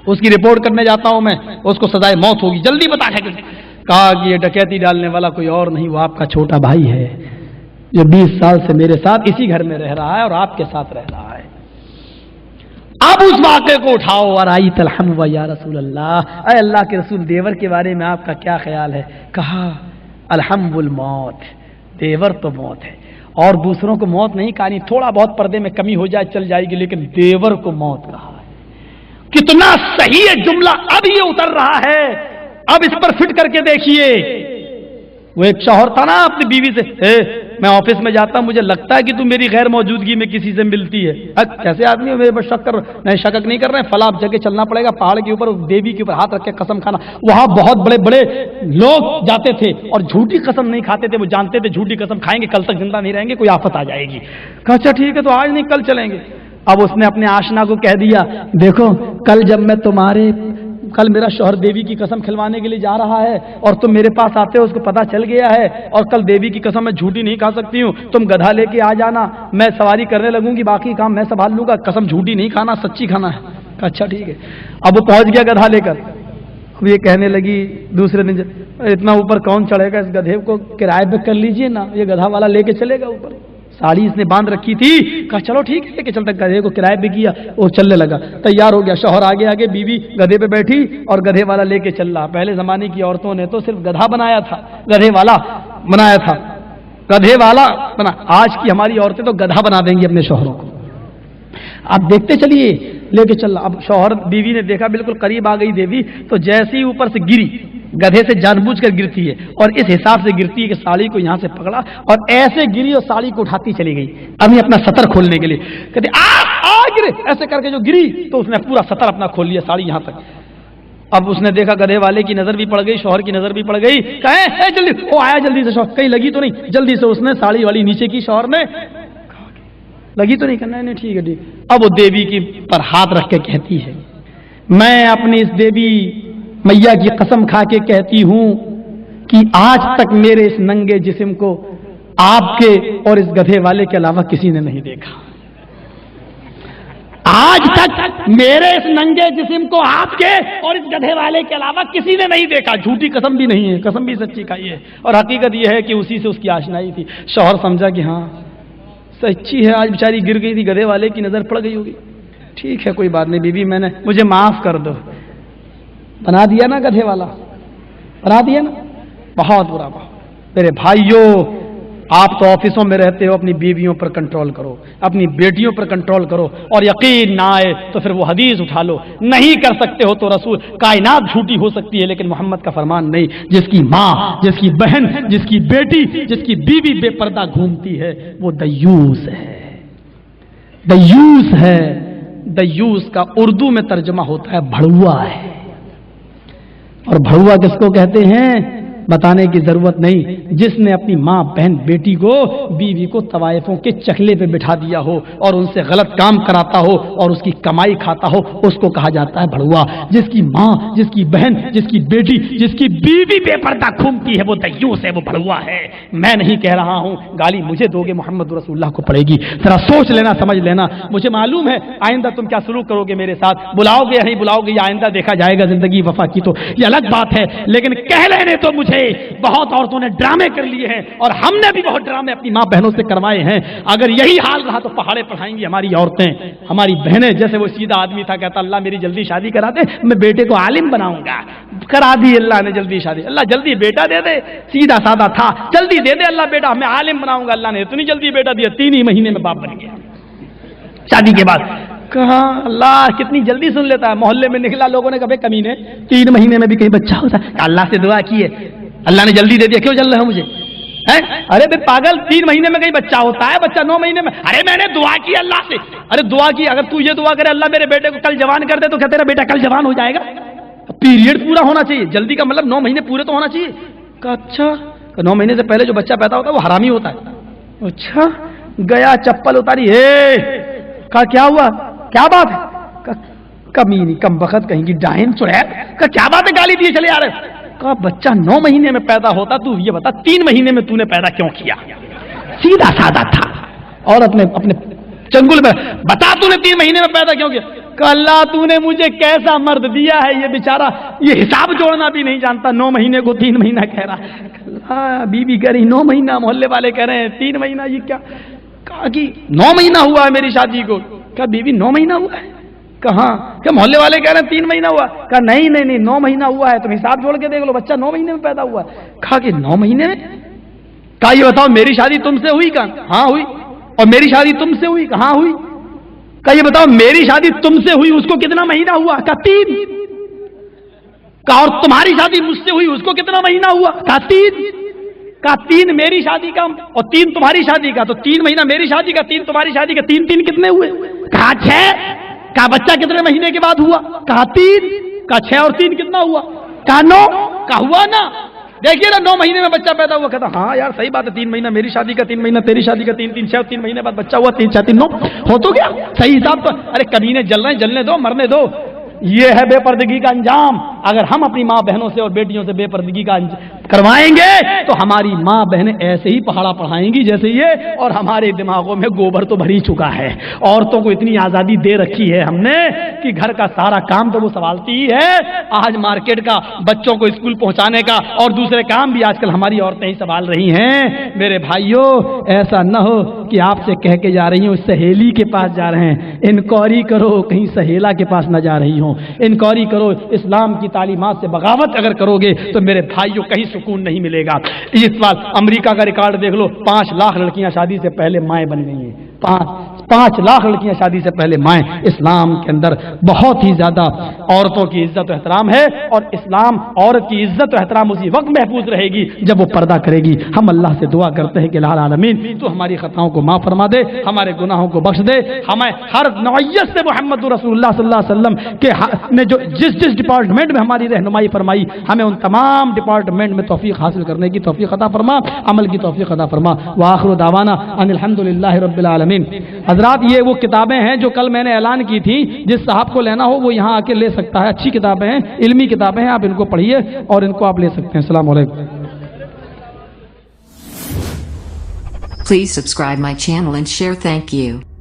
Speaker 2: اس کی رپورٹ کرنے جاتا ہوں میں، اس کو سزائے موت ہوگی، جلدی بتا ہے کس؟ کہا کہ یہ ڈکیتی ڈالنے والا کوئی اور نہیں، وہ آپ کا چھوٹا بھائی ہے۔ جو 20 سال سے میرے ساتھ اسی گھر میں رہ رہا ہے اور آپ کے ساتھ رہ رہا ہے. اب اس واقعے کو اٹھاؤ. ورائی تلحم و یا رسول اللہ، اے اللہ کے رسول دیور کے بارے میں آپ کا کیا خیال ہے؟ کہا الحم الموت، دیور تو موت ہے، اور دوسروں کو موت نہیں کہانی، تھوڑا بہت پردے میں کمی ہو جائے چل جائے گی، لیکن دیور کو موت کہا ہے. کتنا صحیح ہے جملہ. اب یہ اتر رہا ہے، اب اس پر فٹ کر کے دیکھیے. وہ ایک شوہر تھا نا اپنی بیوی سے، میں آفس میں جاتا ہوں، مجھے لگتا ہے کہ تم میری غیر موجودگی میں کسی سے ملتی ہے. کیسے آدمی ہو؟ میرے پر شک کر نہیں، شک نہیں کر رہے ہیں، فلاں جگہ چلنا پڑے گا، پہاڑ کے اوپر دیوی کے اوپر ہاتھ رکھ کے قسم کھانا. وہاں بہت بڑے بڑے لوگ جاتے تھے اور جھوٹی قسم نہیں کھاتے تھے، وہ جانتے تھے جھوٹی قسم کھائیں گے کل تک زندہ نہیں رہیں گے، کوئی آفت آ جائے گی. کہا اچھا ٹھیک ہے، تو آج نہیں کل چلیں گے. اب اس نے اپنے آشنا کو کہہ دیا، دیکھو کل میرا شوہر دیوی کی قسم کھلوانے کے لیے جا رہا ہے اور تم میرے پاس آتے ہو، اس کو پتا چل گیا ہے، اور کل دیوی کی قسم میں جھوٹی نہیں کھا سکتی ہوں، تم گدھا لے کے آ جانا، میں سواری کرنے لگوں گی، باقی کام میں سنبھال لوں گا، قسم جھوٹی نہیں کھانا، سچی کھانا ہے. اچھا ٹھیک ہے. اب وہ پہنچ گیا گدھا لے کر. اب یہ کہنے لگی دوسرے دن، اتنا اوپر کون چڑھے گا، اس گدھے کو کرائے پہ کر لیجئے نا، یہ گدھا والا لے کے چلے گا اوپر. ساڑی اس نے باندھ رکھی تھی، کہا چلو ٹھیک ہے کہ چلتا. گدھے کو کرائے پہ کیا، وہ چلنے لگا، تیار ہو گیا. شوہر آگے آگے، بیوی گدھے پہ بیٹھی اور گدھے والا لے کے چل رہا. پہلے زمانے کی عورتوں نے تو صرف گدھا بنایا تھا، گدھے والا بنایا تھا، گدھے والا بنا. آج کی ہماری عورتیں تو گدھا بنا دیں گی اپنے شوہروں کو. آپ دیکھتے چلیے، لے کے چل رہا. اب شوہر بیوی نے دیکھا بالکل قریب آ گئی دیوی، تو جیسے ہی اوپر سے گری، گدھے سے جان بوجھ کر گرتی ہے اور اس حساب سے گرتی ہے کہ ساڑی کو یہاں سے پکڑا اور ایسے گری اور ساڑی کو اٹھاتی چلی گئی ابھی اپنا سطر کھولنے کے لیے. کہتے آ گرے، ایسے کر کے جو گری تو اس نے پورا سطر اپنا کھول لیا، ساڑی یہاں تک. اب اس نے دیکھا گدھے والے کی نظر بھی پڑ گئی، شوہر کی نظر بھی پڑ گئی. کہے جلدی، وہ آیا جلدی سے، شوہر کہیں لگی تو نہیں. جلدی سے اس نے ساڑی والی نیچے کی، شوہر نے لگی تو نہیں، کرنا نہیں، ٹھیک ہے ٹھیک. اب وہ دیوی کی پر ہاتھ رکھ کے کہتی ہے، میں اپنی اس دیوی میاں کی قسم کھا کے کہتی ہوں کہ آج تک میرے اس ننگے جسم کو آپ کے اور اس گدھے والے کے علاوہ کسی نے نہیں دیکھا. آج تک میرے اس ننگے جسم کو آپ کے اور اس گدھے والے کے علاوہ کسی نے نہیں دیکھا. جھوٹی قسم بھی نہیں ہے، قسم بھی سچی کھائی ہے، اور حقیقت یہ ہے کہ اسی سے اس کی آشنائی تھی. شوہر سمجھا کہ ہاں سچی ہے، آج بیچاری گر گئی تھی، گدھے والے کی نظر پڑ گئی ہوگی. ٹھیک ہے کوئی بات نہیں بیوی، میں نے، مجھے معاف کر دو. بنا دیا نا گدھے والا، بنا دیا نا. بہت برا. میرے بھائیوں، آپ تو آفسوں میں رہتے ہو، اپنی بیویوں پر کنٹرول کرو، اپنی بیٹیوں پر کنٹرول کرو، اور یقین نہ آئے تو پھر وہ حدیث اٹھا لو. نہیں کر سکتے ہو تو رسول، کائنات جھوٹی ہو سکتی ہے لیکن محمد کا فرمان نہیں. جس کی ماں، جس کی بہن، جس کی بیٹی، جس کی بیوی بے پردہ گھومتی ہے وہ دیوس ہے. دیوس ہے. دیوس کا اردو میں ترجمہ ہوتا ہے بھڑوا ہے. اور بھڑوا کس کو کہتے ہیں بتانے کی ضرورت نہیں. جس نے اپنی ماں، بہن، بیٹی کو، بیوی کو طوائفوں کے چکلے پہ بٹھا دیا ہو اور ان سے غلط کام کراتا ہو اور اس کی کمائی کھاتا ہو، اس کو کہا جاتا ہے بھڑوا. جس کی ماں، جس کی بہن، جس کی بیٹی، جس کی بیوی بے پردہ گھومتی ہے وہ دیوس ہے، وہ بھڑوا ہے. میں نہیں کہہ رہا ہوں، گالی مجھے دو گے، محمد رسول اللہ کو پڑے گی. ذرا سوچ لینا، سمجھ لینا. مجھے معلوم ہے آئندہ تم کیا سلوک کرو گے میرے ساتھ، بلاؤ گے یا نہیں بلاؤ گے، یہ آئندہ دیکھا جائے گا. زندگی وفا کی تو یہ الگ بات ہے، لیکن کہہ لینے تو مجھے بہت عورتوں نے ڈرامے کر لیے ہیں اور ہم نے بھی بہت ڈرامے اپنی ماں بہنوں سے کروائے ہیں. اگر یہی حال رہا تو پہاڑے پڑھائیں گی ہماری عورتیں، ہماری بہنیں. جیسے وہ سیدھا آدمی تھا، کہتا اللہ میری جلدی شادی کرا دے، میں بیٹے کو عالم بناؤں گا. کرا دی اللہ نے جلدی شادی. اللہ جلدی بیٹا دے دے، سیدھا سادہ تھا، جلدی دے دے اللہ بیٹا، میں عالم بناؤں گا. اللہ نے اتنی جلدی بیٹا دیا، 3 ہی مہینے میں باپ بن گیا. شادی کے بعد کہا اللہ کتنی جلدی سن لیتا ہے. محلے میں نکلا، لوگوں نے کہا کمینے 3 مہینے میں بھی کہیں بچہ ہوتا ہے. اللہ سے دعا کی ہے، اللہ نے جلدی دے دیا، کیوں جل رہا ہے مجھے؟ ارے بے پاگل، 3 مہینے میں کہیں بچہ ہوتا ہے، بچہ 9 مہینے میں. ارے میں نے دعا کی اللہ سے. ارے دعا کی، اگر تو یہ دعا کرے اللہ میرے بیٹے کو کل جوان کر دے تو کیا تیرا بیٹا کل جوان ہو جائے گا؟ پیریڈ پورا ہونا چاہیے. جلدی کا مطلب 9 مہینے پورے تو ہونا چاہیے. کہا اچھا، 9 مہینے سے پہلے جو بچہ پیدا ہوتا ہے وہ حرامی ہوتا ہے. اچھا. گیا چپل اتاری، کہا کیا ہوا، کیا بات ہے؟ کمینی کم بخت کہیں گی ڈائن چڑیل. کہا کیا بات ہے، گالی دیے چلے آ رہے. کہا بچہ 9 مہینے میں پیدا ہوتا، تو یہ بتا 3 مہینے میں تو نے پیدا کیوں کیا؟ سیدھا سادہ تھا. اور اپنے چنگل میں بتا تو نے 3 مہینے میں پیدا کیوں کیا؟ کہ اللہ تو نے مجھے کیسا مرد دیا ہے، یہ بیچارہ یہ حساب جوڑنا بھی نہیں جانتا، 9 مہینے کو 3 مہینہ کہہ رہا ہے. ہاں بیوی کہہ رہی 9 مہینہ، محلے والے کہہ رہے ہیں 3 مہینہ، یہ کیا؟ کہا کہ 9 مہینہ ہوا ہے میری شادی کو۔ کہا بیوی 9 مہینہ ہوا ہے؟ کہاں؟ کہ محلے والے کہہ رہے ہیں 3 مہینہ ہوا۔ کہا نہیں 9 مہینہ ہوا ہے، تم حساب جوڑ کے دیکھ لو، بچہ 9 مہینے میں پیدا ہوا ہے۔ کہا کہ 9 مہینے میں؟ کہا یہ بتاؤ میری شادی تم سے ہوئی؟ کہا ہاں ہوئی۔ اور میری شادی تم سے ہوئی؟ کہاں ہوئی۔ کہا یہ بتاؤ میری شادی تم سے ہوئی اس کو کتنا مہینہ ہوا؟ کہا 3۔ کہا اور تمہاری شادی مجھ سے ہوئی اس کو کتنا مہینہ ہوا؟ کہا 3۔ کہا 3 میری شادی کا اور 3 تمہاری شادی کا، تو 3 مہینہ میری شادی کا، 3 تمہاری شادی کا، 3 کتنے ہوئے؟ کہا 6۔ کہا بچہ کتنے مہینے کے بعد ہوا؟ کہا 3۔ کہا 6 اور 3 کتنا ہوا؟ کہا 9۔ کہا ہوا نا، دیکھیے نا 9 مہینے میں بچہ پیدا ہوا۔ کہتا ہاں یار صحیح بات ہے، 3 مہینہ میری شادی کا، 3 مہینہ تیری شادی کا، 3 6 اور 3 مہینے بعد بچہ ہوا، 3 6 3 9 ہو تو گیا صحیح حساب تو۔ ارے کمینے جل رہے ہیں، جلنے دو، مرنے دو، یہ ہے بے پردگی کا انجام۔ اگر ہم اپنی ماں بہنوں سے اور بیٹیوں سے بے پردگی کا کروائیں گے تو ہماری ماں بہنیں ایسے ہی پہاڑا پڑھائیں گی جیسے یہ، اور ہمارے دماغوں میں گوبر تو بھر ہی چکا ہے۔ عورتوں کو اتنی آزادی دے رکھی ہے ہم نے کہ گھر کا سارا کام تو وہ سنبھالتی ہی ہے، آج مارکیٹ کا، بچوں کو اسکول پہنچانے کا اور دوسرے کام بھی آج کل ہماری عورتیں ہی سنبھال رہی ہیں۔ میرے بھائیوں ایسا نہ ہو کہ آپ سے کہہ کے جا رہی ہوں سہیلی کے پاس جا رہے ہیں، انکوائری کرو کہیں سہیلا کے پاس نہ جا رہی ہوں، انکوائری کرو، اسلام کی تعلیمات سے بغاوت اگر کرو گے تو میرے بھائیوں کہیں سکون نہیں ملے گا۔ اس بار امریکہ کا ریکارڈ دیکھ لو، 5 لاکھ لڑکیاں شادی سے پہلے مائیں بن گئی ہیں۔ 5 لاکھ لڑکیاں شادی سے پہلے مائیں۔ اسلام کے اندر بہت ہی زیادہ عورتوں کی عزت و احترام ہے، اور اسلام عورت کی عزت و احترام اسی وقت محفوظ رہے گی جب وہ پردہ کرے گی۔ ہم اللہ سے دعا کرتے ہیں کہ الہ العالمین تو ہماری خطاؤں کو معاف فرما دے، ہمارے گناہوں کو بخش دے، ہمیں ہر نوعیت سے محمد رسول اللہ صلی اللہ علیہ وسلم کے نے جو جس ڈپارٹمنٹ میں ہماری رہنمائی فرمائی، ہمیں ان تمام ڈپارٹمنٹ میں توفیق حاصل کرنے کی توفیق عطا فرما، عمل کی توفیق عطا فرما۔ وآخر دعوانا ان الحمدللہ رب العالمین۔ حضرات یہ وہ کتابیں ہیں جو کل میں نے اعلان کی تھی، جس صاحب کو لینا ہو وہ یہاں آ کے لے سکتا ہے، اچھی کتابیں ہیں، علمی کتابیں ہیں، آپ ان کو پڑھیے اور ان کو آپ لے سکتے ہیں۔ السلام علیکم۔
Speaker 1: Please subscribe my channel and share. Thank you.